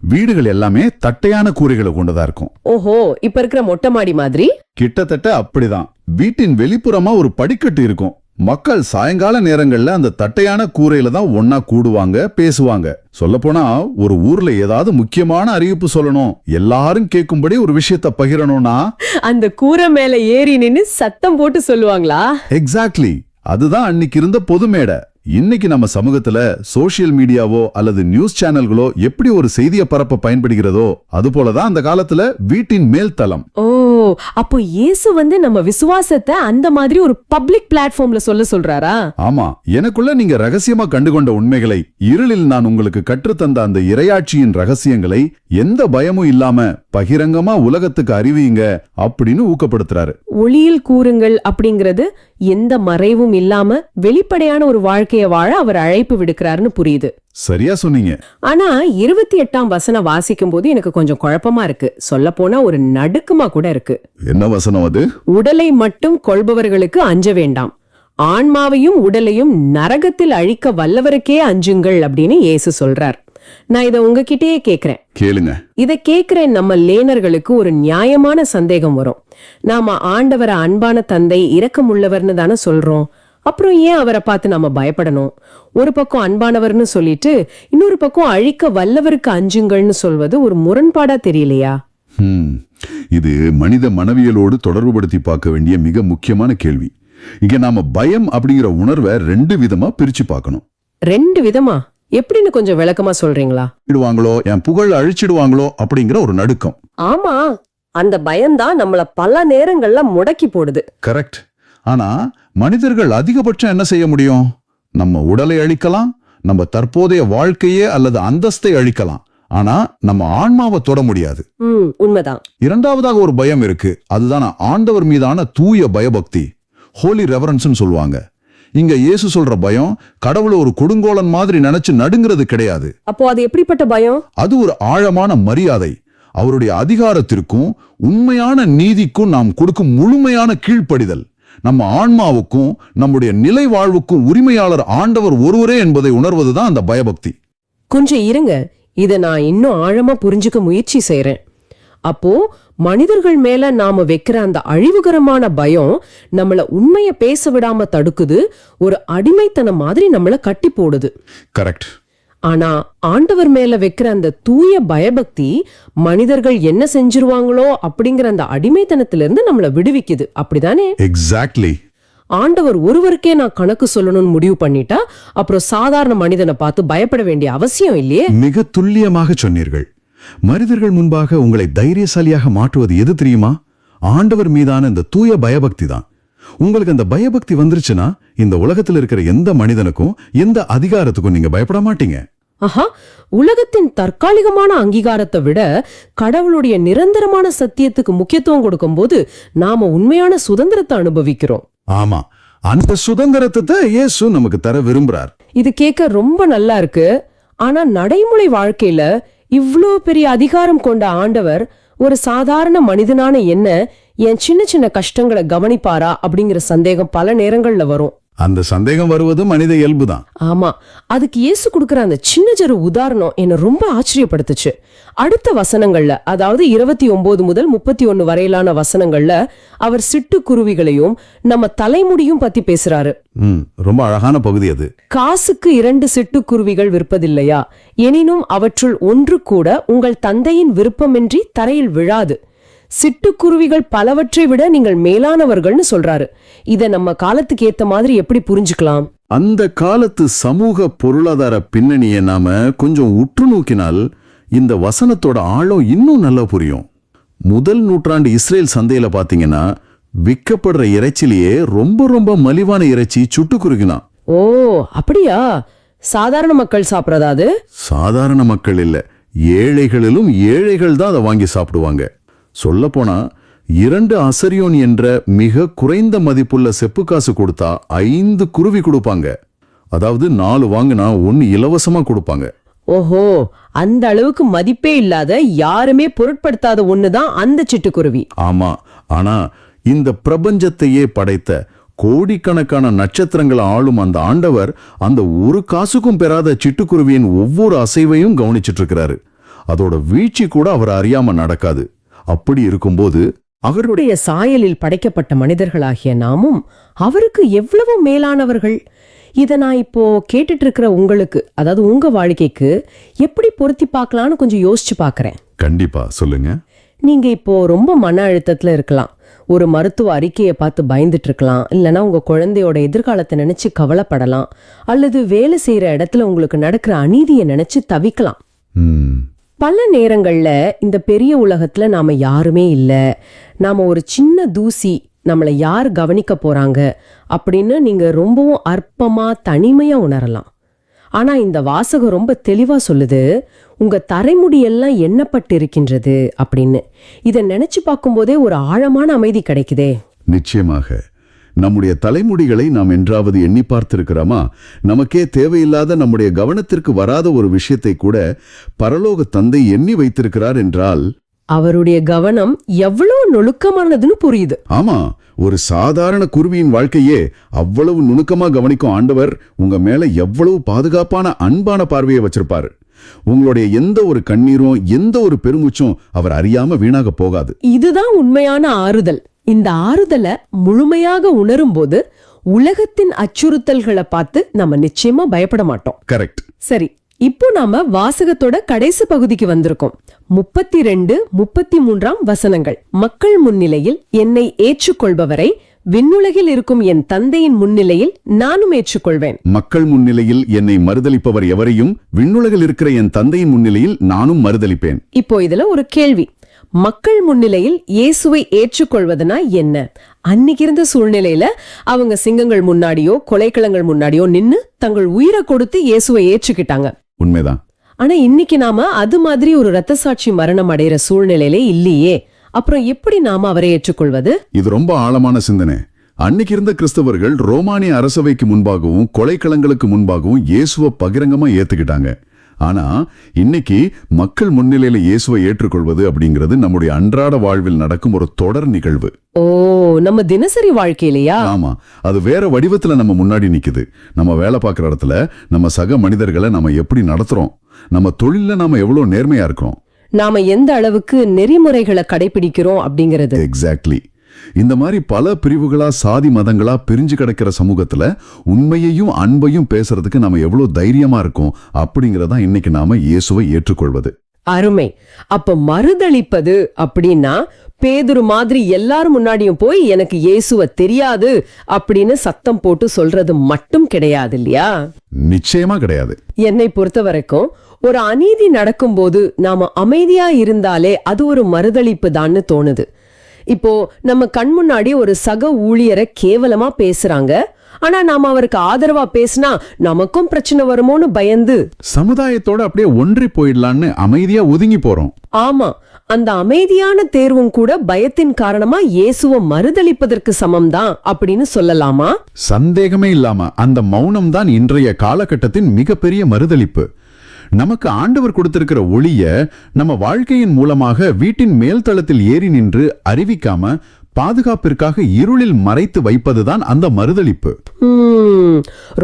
வீடுகள் எல்லாமே தட்டையான கூரைகளை கொண்டதா இருக்கும். ஓஹோ, இப்ப இருக்கிற மொட்டை மாடி மாதிரி? கிட்டத்தட்ட அப்படிதான். வீட்டின் வெளிப்புறமா ஒரு படிக்கட்டு இருக்கும். மக்கள் சாயங்கால நேரங்கள்ல அந்த தட்டையான கூரையில தான் ஒன்னா கூடுவாங்க, பேசுவாங்க. சொல்லப்போனா ஒரு ஊர்ல ஏதாவது முக்கியமான அறிவிப்பு சொல்லணும், எல்லாரும் கேட்கும்படி ஒரு விஷயத்த பகிரணும்னா அந்த கூரை மேல ஏறி நின்னு சத்தம் போட்டு சொல்லுவாங்களா? எக்ஸாக்ட்லி, அதுதான் அன்னைக்கு இருந்த பொது மேடை. இன்னைக்கு நம்ம சமூகத்துல சோசியல் மீடியாவோ அல்லது நியூஸ் சேனல்களோ எப்படி ஒரு செய்தியை பரப்ப பயன்படுகிறதோ அது போலதான் அந்த காலத்துல வீட்டின் மேல் தளம். ஓ, அப்போ இயேசு நம்ம விசுவாசத்தை அந்த மாதிரி ஒரு பப்ளிக் பிளாட்ஃபார்ம்ல சொல்றாரா? ஆமா, எனக்குள்ள நீங்க ரகசியமா கண்டுகொண்ட உண்மைகளை, இருளில் நான் உங்களுக்கு கற்றுத்தந்த அந்த இறையாட்சியின் ரகசியங்களை எந்த பயமும் இல்லாம பகிரங்கமா உலகத்துக்கு அறிவியுங்க அப்படின்னு ஊக்கப்படுத்துறாரு. ஒளியில் கூறுங்கள் அப்படிங்கிறது எந்த மறைவும் இல்லாம வெளிப்படையான ஒரு வாழ்க்கைய வாழ அவர் அழைப்பு விடுக்கிறாருன்னு புரியுது. சரியா சொன்னீங்க. ஆனா 28ஆம் வசனம் வாசிக்கும் போது எனக்கு கொஞ்சம் குழப்பமா இருக்கு. சொல்ல போனா ஒரு நடுக்கமா கூட இருக்கு. என்ன வசனம் அது? உடலை மட்டும் கொள்பவர்களுக்கு அஞ்ச வேண்டாம், ஆன்மாவையும் உடலையும் நரகத்தில் அழிக்க வல்லவருக்கே அஞ்சுங்கள் அப்படின்னு இயேசு சொல்றார். நான் இத உங்ககிட்டயே கேக்குறேன். கேளுங்க. இத கேக்குற நம்ம லேனர்களுக்கு ஒரு நியாயமான சந்தேகம் வரும். நாம ஆண்டவரை அன்பான தந்தை, இரக்கமுள்ளவர்னு தானே சொல்றோம். அப்புறம் ஏன் அவரை பார்த்து நாம பயப்படணும்? ஒரு பக்கம் அன்பானவர்னு சொல்லிட்டு இன்னொரு பக்கம் அழிக்க வல்லவருக்கு அஞ்சுங்கள்னு சொல்வது ஒரு முரண்பாடா தெரியலையா? இது மனித மனவியலோடு தொடர்புபடுத்தி பார்க்க வேண்டிய மிக முக்கியமான கேள்வி. இங்க நாம பயம் அப்படிங்கிற உணர்வை 2 விதமா பிரிச்சு பார்க்கணும். 2 விதமா? எப்படின்னு கொஞ்சம் விளக்கமா சொல்றீங்களா? இடுவாங்களோ, என் புகழ் அழிச்சிடுவாங்களோ அப்படிங்கிற ஒரு நடுக்கம். ஆமா, அந்த பயம்தான் நம்மள பல நேரங்கள்ல முடக்கி போடுது. கரெக்ட். ஆனா மனிதர்கள் அதிகபட்சம் என்ன செய்ய முடியும்? நம்ம உடலை அழிக்கலாம், நம்ம தற்போதைய வாழ்க்கையே அல்லது அந்தஸ்தை அழிக்கலாம். ஆனா நம்ம ஆன்மாவை தொட முடியாது. உண்மைதான். இரண்டாவதாக ஒரு பயம் இருக்கு. அதுதான் ஆண்டவர் மீதான தூய பயபக்தி, ஹோலி ரெவரன்ஸ்னு சொல்லுவாங்க. இங்க இயேசு சொல்ற பயம் கடவுளை ஒரு கொடுங்கோலன் மாதிரி நினைச்சு நடுங்கிறது கிடையாது. அப்போ அது எப்படிப்பட்ட பயம்? அது ஒரு ஆழமான மரியாதை. அவருடைய அதிகாரத்திற்கும் உண்மையான நீதிக்கும் நாம் கொடுக்கும் முழுமையான கீழ்ப்படிதல். நம்ம ஆன்மாவுக்கும் நம்முடைய நிலை வாழ்வுக்கும் உரிமையாளர் ஆண்டவர் ஒருவரே என்பதை உணர்வதுதான் அந்த பயபக்தி. கொஞ்சம் இருங்க, இத நான் இன்னும் ஆழமா புரிஞ்சுக்க முயற்சி செய்யறேன். அப்போ மனிதர்கள் மேல நாம வைக்கிற அந்த அழிவுகரமான பயம் நம்மள உண்மைய பேச விடாம தடுக்குது, ஒரு அடிமைத்தனம் மாதிரி நம்மள கட்டி போடுது. கரெக்ட். ஆனா ஆண்டவர் மேல வைக்கிற அந்த தூய பயபக்தி மனிதர்கள் என்ன செஞ்சிருவாங்களோ அப்படிங்கிற அந்த அடிமைத்தனத்திலிருந்து நம்மள விடுவிக்குது. அப்படிதானே? எக்ஸாக்ட்லி. ஆண்டவர் ஒருவருக்கே நான் கணக்கு சொல்லணும்னு முடிவு பண்ணிட்டா அப்புறம் சாதாரண மனிதனை பார்த்து பயப்பட வேண்டிய அவசியம் இல்லையே. மிக துல்லியமாக சொன்னீர்கள். மனிதர்கள் முன்பாக உங்களை தைரியசாலியாக மாற்றுவது எது தெரியுமா? ஆண்டவர் மீதான இந்த தூய பயபக்தி தான். உங்களுக்கு அந்த பயபக்தி வந்துருச்சுன்னா இந்த உலகத்தில் இருக்கிற எந்த மனிதனுக்கும் எந்த அதிகாரத்துக்கும் நீங்க பயப்பட மாட்டீங்க. ஆஹா, உலகத்தின் தற்காலிகமான அங்கீகாரத்தை விட கடவுளுடைய நிரந்தரமான சத்தியத்துக்கு முக்கியத்துவம் கொடுக்கும் போது நாம உண்மையான சுதந்திரத்தை அனுபவிக்கிறோம். ஆமா, அந்த சுதந்திரத்தை இயேசு நமக்கு தர விரும்புறார். இது கேட்க ரொம்ப நல்லா இருக்கு. ஆனா நடைமுறை வாழ்க்கையில இவ்ளோ பெரிய அதிகாரம் கொண்ட ஆண்டவர் ஒரு சாதாரண மனிதனான என்ன என் சின்ன சின்ன கஷ்டங்களை கவனிப்பாரா அப்படிங்கிற சந்தேகம் பல நேரங்கள்ல வரும். அந்த சந்தேகம் வருவது மனித இயல்புதான். ஆமா, அதுக்கு இயேசு கொடுக்கிற அந்த சின்ன உதாரணம் என்ன ரொம்ப ஆச்சரியப்படுத்துச்சு. அடுத்த வசனங்கள்ல, அதாவது 29 முதல் 31 வரையிலான வசனங்கள்ல அவர் சிட்டுக்குருவிகளையும் நம்ம தலைமுடியும் பத்தி பேசுறாரு. ரொம்ப அழகான பகுதி அது. காசுக்கு 2 சிட்டுக்குருவிகள் விற்பதில்லையா? எனினும் அவற்றுள் ஒன்று கூட உங்கள் தந்தையின் விருப்பமின்றி தரையில் விழாது. சிட்டுக்குருவிகள் பலவற்றை விட நீங்கள் மேலானவர்கள்னு சொல்றாரு. இத நம்ம காலத்துக்கு ஏத்த மாதிரி எப்படி புரிஞ்சுக்கலாம்? அந்த காலத்து சமூக பொருளாதார பின்னணியை நாம கொஞ்சம் உற்று நோக்கினால் இந்த வசனத்தோட ஆழம் இன்னும் நல்லா புரியும். முதல் நூற்றாண்டு இஸ்ரேல் சந்தையில பாத்தீங்கன்னா விற்கப்படுற இறைச்சிலேயே ரொம்ப ரொம்ப மலிவான இறைச்சி சுட்டுக்குருவிதான். ஓ, அப்படியா? சாதாரண மக்கள் சாப்பிடறதா அது? சாதாரண மக்கள் இல்ல, ஏழைகளிலும் ஏழைகள் தான் அதை வாங்கி சாப்பிடுவாங்க. சொல்லப்போனா 2 அசரியோன் என்ற மிக குறைந்த மதிப்புள்ள செப்பு காசு கொடுத்தா 5 குருவி கொடுப்பாங்க. அதாவது 4 வாங்கினா 1 இலவசமா கொடுப்பாங்க. ஓஹோ, அந்த அளவுக்கு மதிப்பே இல்லாத, யாருமே பொருட்படுத்தாத ஒண்ணுதான் அந்த சிட்டுக்குருவி. ஆமா, ஆனா இந்த பிரபஞ்சத்தையே படைத்த கோடிக்கணக்கான நட்சத்திரங்களை ஆளும் அந்த ஆண்டவர் அந்த 1 காசுக்கும் பெறாத சிட்டுக்குருவியின் ஒவ்வொரு அசைவையும் கவனிச்சிட்டு இருக்கிறாரு. அதோட வீழ்ச்சி கூட அவர் அறியாம நடக்காது. அப்படி இருக்கும்போது அவருடைய சாயலில் படைக்கப்பட்ட மனிதர்களாகிய நாமும் அவருக்கு எவ்வளவு மேலானவர்கள். இத நான் இப்போ கேட்டுட்டு இருக்கிற உங்களுக்கு, அதாவது உங்க வாழ்க்கைக்கு எப்படி பொருத்தி பார்க்கலான்னு கொஞ்சம் யோசிச்சு பார்க்கறேன். கண்டிப்பா சொல்லுங்க. நீங்க இப்போ ரொம்ப மன அழுத்தத்துல இருக்கலாம். ஒரு மருத்துவ அறிக்கையை பார்த்து பயந்துட்டு இருக்கலாம். இல்லைன்னா உங்க குழந்தையோட எதிர்காலத்தை நினைச்சு கவலைப்படலாம். அல்லது வேலை செய்யற இடத்துல உங்களுக்கு நடக்கிற அநீதியை நினைச்சு தவிக்கலாம். பல நேரங்கள்ல இந்த பெரிய உலகத்துல நாம யாருமே இல்ல, நாம ஒரு சின்ன தூசி, நம்மளை யார் கவனிக்க போறாங்க அப்படின்னு நீங்க ரொம்பவும் அற்பமா தனிமையா உணரலாம். ஆனா இந்த வாசகம் ரொம்ப தெளிவா சொல்லுது, உங்க தரைமுடியெல்லாம் எண்ணப்பட்டிருக்கின்றது அப்படின்னு. இதை நினைச்சு பார்க்கும்போதே ஒரு ஆழமான அமைதி கிடைக்குதே. நிச்சயமாக. நம்முடைய தலைமுடிகளை நாம் என்றாவது எண்ணி பார்த்திருக்கிறோமா? நமக்கே தேவையில்லாத, நம்முடைய கவனத்திற்கு வராத ஒரு விஷயத்தை கூட பரலோக தந்தை எண்ணி வைத்திருக்கிறார் என்றால் அவருடைய கவனம் எவ்வளவு நுணுக்கமானதுன்னு புரியுது. ஆமா, ஒரு சாதாரண குருவியின் வாழ்க்கையே அவ்வளவு நுணுக்கமா கவனிக்கும் ஆண்டவர் உங்க மேல எவ்வளவு பாதுகாப்பான அன்பான பார்வையை வச்சிருப்பாரு. உங்களுடைய எந்த ஒரு கண்ணீரும் எந்த ஒரு பெருமூச்சும் அவர் அறியாம வீணாக போகாது. இதுதான் உண்மையான ஆறுதல். இந்த ஆறுதலை முழுமையாக உணரும் போது உலகத்தின் அச்சுறுத்தல்களை பார்த்து நம்ம நிச்சயமா பயப்பட மாட்டோம். கரெக்ட். சரி, இப்போ நாம வாசகத்தோட கடைசி பகுதிக்கு வந்திருக்கோம். 32, 33 வசனங்கள். மக்கள் முன்னிலையில் என்னை ஏற்றுக்கொள்பவரை விண்ணுலகில் இருக்கும் என் தந்தையின் முன்னிலையில் நானும் ஏற்றுக்கொள்வேன். மக்கள் முன்னிலையில் என்னை மறுதலிப்பவர் எவரையும் விண்ணுலகில் இருக்கிற என் தந்தையின் முன்னிலையில் நானும் மறுதலிப்பேன். இப்போ இதுல ஒரு கேள்வி. மக்கள் முன்னிலையில் இயேசுவை ஏற்றுக்கொள்வதுனா என்ன? அன்னைக்கு இருந்த சூழ்நிலையில அவங்க சிங்கங்கள் முன்னாடியோ கொலைக்களங்கள் முன்னாடியோ நின்னு தங்கள் உயிரை கொடுத்து இயேசுவை ஏற்றுக்கிட்டாங்க. உண்மைதான். ஆனா இன்னைக்கு நாம அது மாதிரி ஒரு இரத்த சாட்சி மரணம் அடைகிற சூழ்நிலையிலே இல்லையே. அப்புறம் எப்படி நாம அவரை ஏற்றுக்கொள்வது? இது ரொம்ப ஆழமான சிந்தனை. அன்னைக்கு இருந்த கிறிஸ்தவர்கள் ரோமானிய அரசவைக்கு முன்பாகவும் கொலைக்களங்களுக்கு முன்பாகவும் இயேசுவை பகிரங்கமா ஏத்துக்கிட்டாங்க. ஆனா இன்னைக்கு மக்கள் முன்னிலையில இயேசுவை ஏற்றுக்கொள்வது அப்படிங்கிறது நம்முடைய அன்றாட வாழ்வில் நடக்கும் ஒரு தொடர் நிகழ்வு. ஓ, நம்ம தினசரி வாழ்க்கையிலையா? ஆமா, அது வேற வடிவத்துல நம்ம முன்னாடி நிக்குது. நம்ம வேலை பார்க்குற இடத்துல நம்ம சக மனிதர்களை நம்ம எப்படி நடத்துறோம், நம்ம தொழில நாம எவ்வளவு நேர்மையா இருக்கோம், நாம எந்த அளவுக்கு நெறிமுறைகளை கடைபிடிக்கிறோம் அப்படிங்கிறது. எக்ஸாக்ட்லி. இந்த மாதிரி பல பிரிவுகளா சாதி மதங்களா பிரிஞ்சு கிடக்கிற சமூகத்துல உண்மையையும் அன்பையும் பேசுறதுக்கு நாம எவ்வளவு தைரியமா இருக்கோம் அப்படிங்கறதா இன்னைக்கு நாம இயேசுவை ஏற்றுக்கொள்வது. அருமை. அப்ப மறுதளிப்பது அப்படின்னா பேதுரு மாதிரி எல்லாரும் முன்னாடியும் போய் எனக்கு இயேசுவை தெரியாது அப்படின்னு சத்தம் போட்டு சொல்றது மட்டும் கிடையாது இல்லையா? நிச்சயமா கிடையாது. என்னை பொறுத்த வரைக்கும் ஒரு அநீதி நடக்கும்போது நாம அமைதியா இருந்தாலே அது ஒரு மறுதளிப்பு தான்னு தோணுது. இப்போ நம்ம கண் முன்னாடி ஒரு சக ஊழியரை கேவலமா பேசுறாங்க, ஆனா நாம அவருக்கு ஆதரவா பேசினா நமக்கும் பிரச்சனை வருமோன்னு பயந்து சமுதாயத்தோட அப்படியே ஒன்றி போயிடலான்னு அமைதியா ஒதுங்கி போறோம். ஆமா, அந்த அமைதியான தேர்வும் கூட பயத்தின் காரணமா இயேசுவை மறுதளிப்பதற்கு சமம்தான் அப்படின்னு சொல்லலாமா? சந்தேகமே இல்லாம அந்த மௌனம் தான் இன்றைய காலகட்டத்தின் மிகப்பெரிய மறுதளிப்பு. நமக்கு ஆண்டவர் கொடுத்திருக்கிற ஒளிய நம்ம வாழ்க்கையின் மூலமாக வீட்டின் மேல் தளத்தில் ஏறி நின்று அறிவிக்காம பாதுகாப்பிற்காக இருளில் மறைத்து வைப்பதுதான் அந்த மறுதளிப்பு.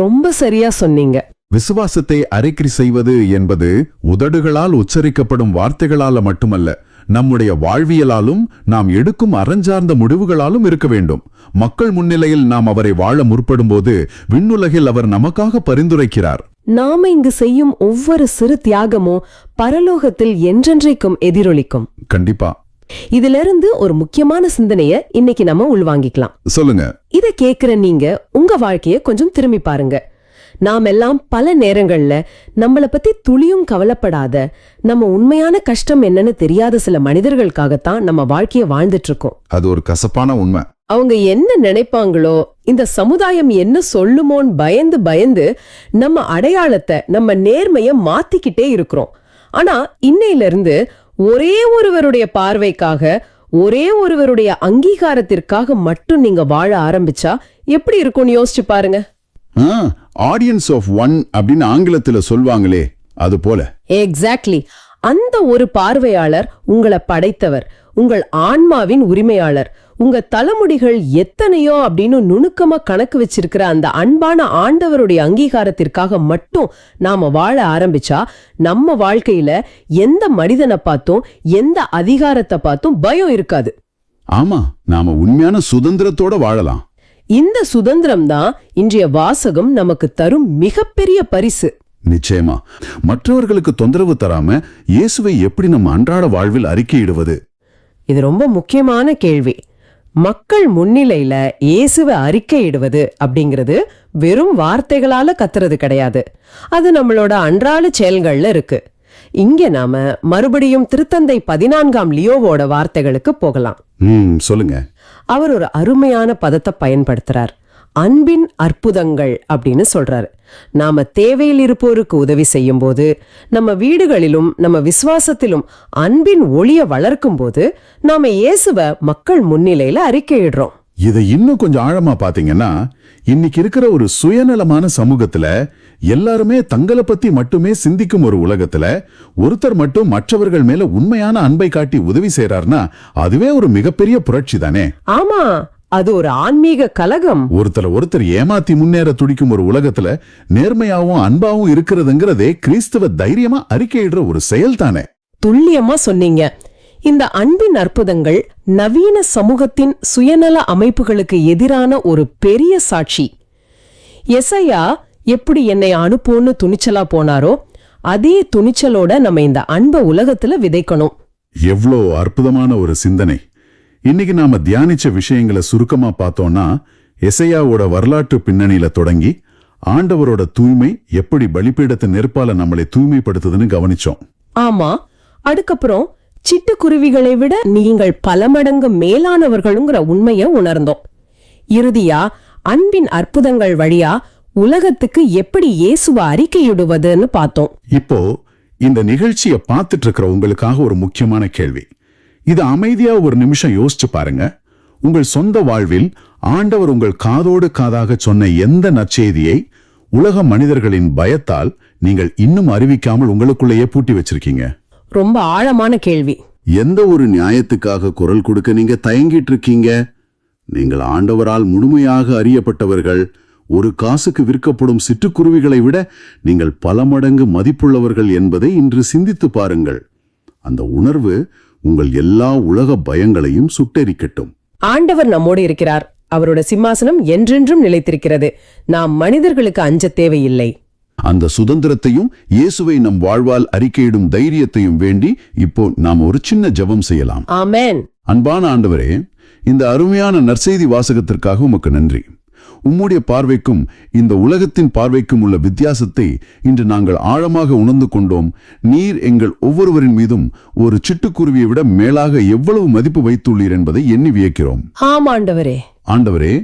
ரொம்ப சரியா சொன்னீங்க. விசுவாசத்தை அறிக்கை செய்வது என்பது உதடுகளால் உச்சரிக்கப்படும் வார்த்தைகளால மட்டுமல்ல, நம்முடைய வாழ்வியலாலும் நாம் எடுக்கும் அறஞ்சார்ந்த முடிவுகளாலும் இருக்க வேண்டும். மக்கள் முன்னிலையில் நாம் அவரை வாழ முற்படும் போது விண்ணுலகில் அவர் நமக்காக பரிந்துரைக்கிறார். நாம இங்கு செய்யும் ஒவ்வொரு சிறு தியாகமும் பரலோகத்தில் என்றென்றைக்கும் எதிரொலிக்கும். கண்டிப்பா. இதிலிருந்து ஒரு முக்கியமான சிந்தனைய இன்னைக்கு நம்ம உள்வாங்கிக்கலாம். சொல்லுங்க. இத கேக்குற நீங்க உங்க வாழ்க்கைய கொஞ்சம் திரும்பி பாருங்க. நாம் எல்லாம் பல நேரங்கள்ல நம்மள பத்தி துளியும் கவலைப்படாத, நம்ம உண்மையான கஷ்டம் என்னன்னு தெரியாத சில மனிதர்களுக்காகத்தான் நம்ம வாழ்க்கைய வாழ்ந்துட்டு இருக்கோம். அது ஒரு கசப்பான உண்மை. அவங்க என்ன நினைப்பாங்களோ, இந்த சமுதாயம் என்ன சொல்லுமோன்னு பயந்து பயந்து நம்ம அடையாளத்தை, நம்ம நேர்மைய மாத்திக்கிட்டே இருக்கிறோம். ஆனா இன்னையில இருந்து ஒரே ஒருவருடைய பார்வைக்காக, ஒரே ஒருவருடைய அங்கீகாரத்திற்காக மட்டும் நீங்க வாழ ஆரம்பிச்சா எப்படி இருக்கும்னு யோசிச்சு பாருங்க. ஆடியன்ஸ் ஆஃப் ஒன் அப்படின்னு ஆங்கிலத்துல சொல்வாங்களே, அது போல. எக்ஸாக்ட்லி. அந்த ஒரு பார்வையாளர் உங்களை படைத்தவர், உங்கள் ஆன்மாவின் உரிமையாளர், உங்க தலைமுடிகள் எத்தனையோ அப்படின்னு நுணுக்கமா கணக்கு வச்சிருக்கிற அந்த அன்பான ஆண்டவருடைய அங்கீகாரத்திற்காக மட்டும் நாம வாழ ஆரம்பிச்சா நம்ம வாழ்க்கையில எந்த மனிதனை பார்த்தும் எந்த அதிகாரத்தை பார்த்தும் பயம் இருக்காது. ஆமா, நாம உண்மையான சுதந்திரத்தோட வாழலாம். இந்த சுதந்திரம் தான் இன்றைய வாசகம் நமக்கு தரும் மிகப்பெரிய பரிசு. நிச்சயமா. மற்றவர்களுக்கு தொந்தரவு தராம இயேசுவை எப்படி நம்ம அன்றாட வாழ்வில் அறிக்கையிடுவது? இது ரொம்ப முக்கியமான கேள்வி. மக்கள் முன்னிலையில இயேசுவை அறிக்கையிடுவது அப்படிங்கிறது வெறும் வார்த்தைகளால கத்துறது கிடையாது. அது நம்மளோட அன்றாட செயல்கள்ல இருக்கு. இங்க நாம மறுபடியும் திருத்தந்தை 14ஆம் லியோவோட வார்த்தைகளுக்கு போகலாம். சொல்லுங்க. அவர் ஒரு அருமையான பதத்தை பயன்படுத்துறார். அன்பின் அற்புதங்கள் அப்படின்னு சொல்றாரு. நாம தேவையில் இருப்போருக்கு உதவி செய்யும் போது, நம்ம வீடுகளிலும் நம்ம விசுவாசத்திலும் அன்பின் ஒளிய வளர்க்கும் போது நாம இயேசுவ மக்கள் முன்னிலையில அறிக்கையிடுறோம். இதை இன்னும் கொஞ்சம் ஆழமா பாத்தீங்கன்னா, இன்னைக்கு இருக்கிற ஒரு சுயநலமான சமூகத்துல, எல்லாருமே தங்களை பத்தி மட்டுமே சிந்திக்கும் ஒரு உலகத்துல, ஒருத்தர் மட்டும் மற்றவர்கள் மேல உண்மையான அன்பை காட்டி உதவி செய்யறாருன்னா அதுவே ஒரு மிகப்பெரிய புரட்சி தானே. ஆமா, அது ஒரு ஆன்மீக கலகம். ஒருத்தர் ஏமாத்தி முன்னேற துடிக்கும் ஒரு உலகத்துல நேர்மையாவும் அன்பாவும் இருக்கிறதுங்கிறதே கிறிஸ்தவ தைரியமா அறிக்கையிடுற ஒரு செயல் தானே. துல்லியமா சொன்னீங்க. இந்த அன்பின் அற்புதங்கள் நவீன சமூகத்தின் சுயநல அமைப்புகளுக்கு எதிரான ஒரு பெரிய சாட்சி. எசையா எப்படி என்னை அனுப்போன்னு துணிச்சலா போனாரோ, அதே துணிச்சலோட நம்ம இந்த அன்பை உலகத்துல விதைக்கணும். எவ்வளோ அற்புதமான ஒரு சிந்தனை. இன்னைக்கு நாம தியானிச்ச விஷயங்களை சுருக்கமா பார்த்தோம்னா, எசையாவோட வரலாற்று பின்னணியில தொடங்கி ஆண்டவரோட தூய்மை எப்படி பலிபீடத்து நெருப்பால நம்மளை தூய்மைப்படுத்துதுன்னு கவனிச்சோம். ஆமா, அதுக்கப்புறம் சிட்டுக்குருவிகளை விட நீங்கள் பல மடங்கு மேலானவர்களுங்கிற உண்மைய உணர்ந்தோம். இறுதியா அன்பின் அற்புதங்கள் வழியா உலகத்துக்கு எப்படி இயேசுவ அறிக்கையிடுவதுன்னு பார்த்தோம். இப்போ இந்த நிகழ்ச்சியை பார்த்துட்டு இருக்கிற உங்களுக்காக ஒரு முக்கியமான கேள்வி. இது அமைதியா ஒரு நிமிஷம் யோசிச்சு பாருங்க. உங்கள் சொந்த வாழ்வில் ஆண்டவர் உங்கள் காதோடு காதாக சொன்ன எந்த நற்செய்தியை உலக மனிதர்களின் பயத்தால் நீங்கள் இன்னும் அறிவிக்காமல் உங்களுக்குள்ளேயே பூட்டி வச்சிருக்கீங்க? ரொம்ப ஆழமான கேள்வி. எந்த ஒரு நியாயத்துக்காக குரல் கொடுக்க நீங்க தயங்கிட்டு இருக்கீங்க? நீங்கள் ஆண்டவரால் முழுமையாக அறியப்பட்டவர்கள். ஒரு காசுக்கு விற்கப்படும் சிட்டுக்குருவிகளை விட நீங்கள் பல மடங்கு மதிப்புள்ளவர்கள் என்பதை இன்று சிந்தித்து பாருங்கள். அந்த உணர்வு உங்கள் எல்லா உலக பயங்களையும் சுட்டெரிக்கட்டும். ஆண்டவர் நம்மோடு இருக்கிறார். அவரோட சிம்மாசனம் என்றென்றும் நிலைத்திருக்கிறது. நாம் மனிதர்களுக்கு அஞ்ச தேவையில்லை. அந்த சுதந்திரத்தையும் இயேசுவை நம் வாழ்வால் அறிக்கையிடும் தைரியத்தையும் வேண்டி இப்போ நாம் ஒரு சின்ன ஜெபம் செய்யலாம். ஆமென். அன்பான ஆண்டவரே, இந்த அருமையான நற்செய்தி வாசகத்திற்காக உமக்கு நன்றி. உம்முடைய பார்வைக்கும் இந்த உலகத்தின் பார்வைக்கும் உள்ள வித்தியாசத்தை இன்று நாங்கள் ஆழமாக உணர்ந்து கொண்டோம். நீர் எங்கள் ஒவ்வொருவரின் மீதும் ஒரு சிட்டுக்குருவியை விட மேலாக எவ்வளவு மதிப்பு வைத்துள்ளீர் என்பதை எண்ணி வியக்கிறோம். ஆம் ஆண்டவரே. ஆண்டவரே,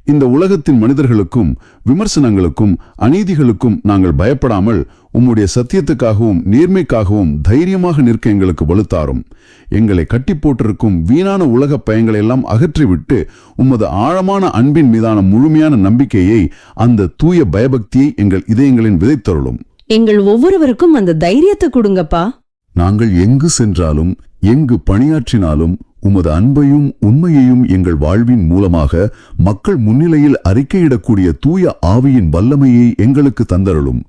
இந்த உலகத்தின் மனிதர்களுக்கும் விமர்சனங்களுக்கும் அநீதிகளுக்கும் நாங்கள் பயப்படாமல் உம்முடைய சத்தியத்துக்காகவும் நேர்மைக்காகவும் தைரியமாக நிற்க எங்களுக்கு வலுத்தாரும். எங்களை கட்டி போட்டிருக்கும் வீணான உலக பயங்களை எல்லாம் அகற்றிவிட்டு உமது ஆழமான அன்பின் மீதான முழுமையான நம்பிக்கையை, அந்த தூய பயபக்தியை எங்கள் இதயங்களின் விதைத்தருளும். எங்கள் ஒவ்வொருவருக்கும் அந்த தைரியத்தை கொடுங்கப்பா. நாங்கள் எங்கு சென்றாலும் எங்கு பணியாற்றினாலும் உமது அன்பையும் உண்மையையும் எங்கள் வாழ்வின் மூலமாக மக்கள் முன்னிலையில் அறிக்கையிடக்கூடிய தூய ஆவியின் வல்லமையை எங்களுக்கு தந்தருளும்.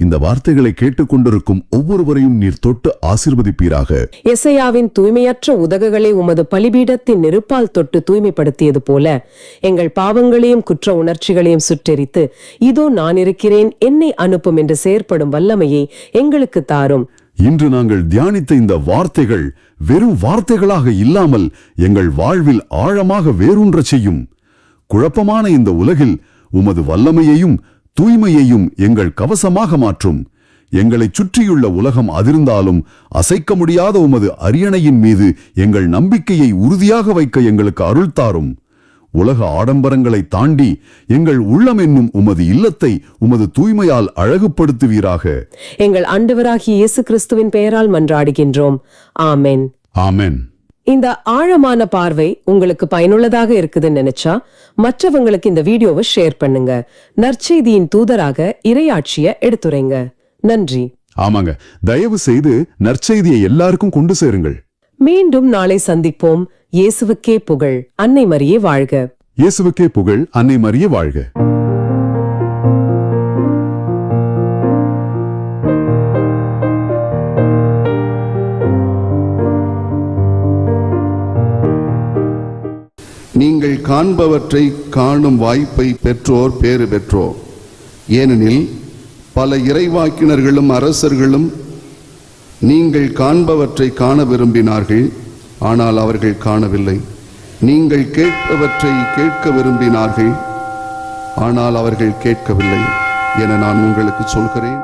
இந்த வார்த்தைகளை கேட்டுக்கொண்டிருக்கும் ஒவ்வொருவரையும் நீர் தொட்டு ஆசீர்வதிப்பீராக. எசையாவின் தூய்மையற்ற உதகுகளை உமது பலிபீடத்தின் நெருப்பால் தொட்டு தூய்மைப்படுத்தியது போல எங்கள் பாவங்களையும் குற்ற உணர்ச்சிகளையும் சுட்டெரித்து, இதோ நான் இருக்கிறேன், என்னை அனுப்பும் என்று செயற்படும் வல்லமையை எங்களுக்கு தாரும். இன்று நாங்கள் தியானித்த இந்த வார்த்தைகள் வெறும் வார்த்தைகளாக இல்லாமல் எங்கள் வாழ்வில் ஆழமாக வேரூன்றச் செய்யும். குழப்பமான இந்த உலகில் உமது வல்லமையையும் தூய்மையையும் எங்கள் கவசமாக மாற்றும். எங்களைச் சுற்றியுள்ள உலகம் அதிர்ந்தாலும் அசைக்க முடியாத உமது அரியணையின் மீது எங்கள் நம்பிக்கையை உறுதியாக வைக்க எங்களுக்கு அருள் தாரும். உலக ஆடம்பரங்களை தாண்டி எங்கள் உள்ளம் என்னும் உமது இல்லத்தை உமது தூய்மையால் அழகுபடுத்துவீராக. எங்கள் ஆண்டவராகிய இயேசு கிறிஸ்துவின் பெயரால் மன்றாடுகின்றோம். ஆமென். ஆமென். இந்த ஆழமான பார்வை உங்களுக்கு பயனுள்ளதாக இருக்குதுன்னு நினைச்சா மற்றவங்களுக்கு இந்த வீடியோவை ஷேர் பண்ணுங்க. நற்செய்தியின் தூதராக இறையாட்சிய எடுத்துரைங்க. நன்றி. ஆமாங்க, தயவு செய்து நற்செய்தியை எல்லாருக்கும் கொண்டு சேருங்கள். மீண்டும் நாளை சந்திப்போம். இயேசுவுக்கே புகழ். அன்னை மரியே வாழ்க. இயேசுவுக்கே புகழ். அன்னை மரியே வாழ்க. நீங்கள் காண்பவற்றை காணும் வாய்ப்பை பெற்றோர் பேறு பெற்றோர். ஏனெனில் பல இறைவாக்கினர்களும் அரசர்களும் நீங்கள் காண்பவற்றை காண விரும்பினார்கள், ஆனால் அவர்கள் காணவில்லை. நீங்கள் கேட்பவற்றை கேட்க விரும்பினார்கள், ஆனால் அவர்கள் கேட்கவில்லை என நான் உங்களுக்கு சொல்கிறேன்.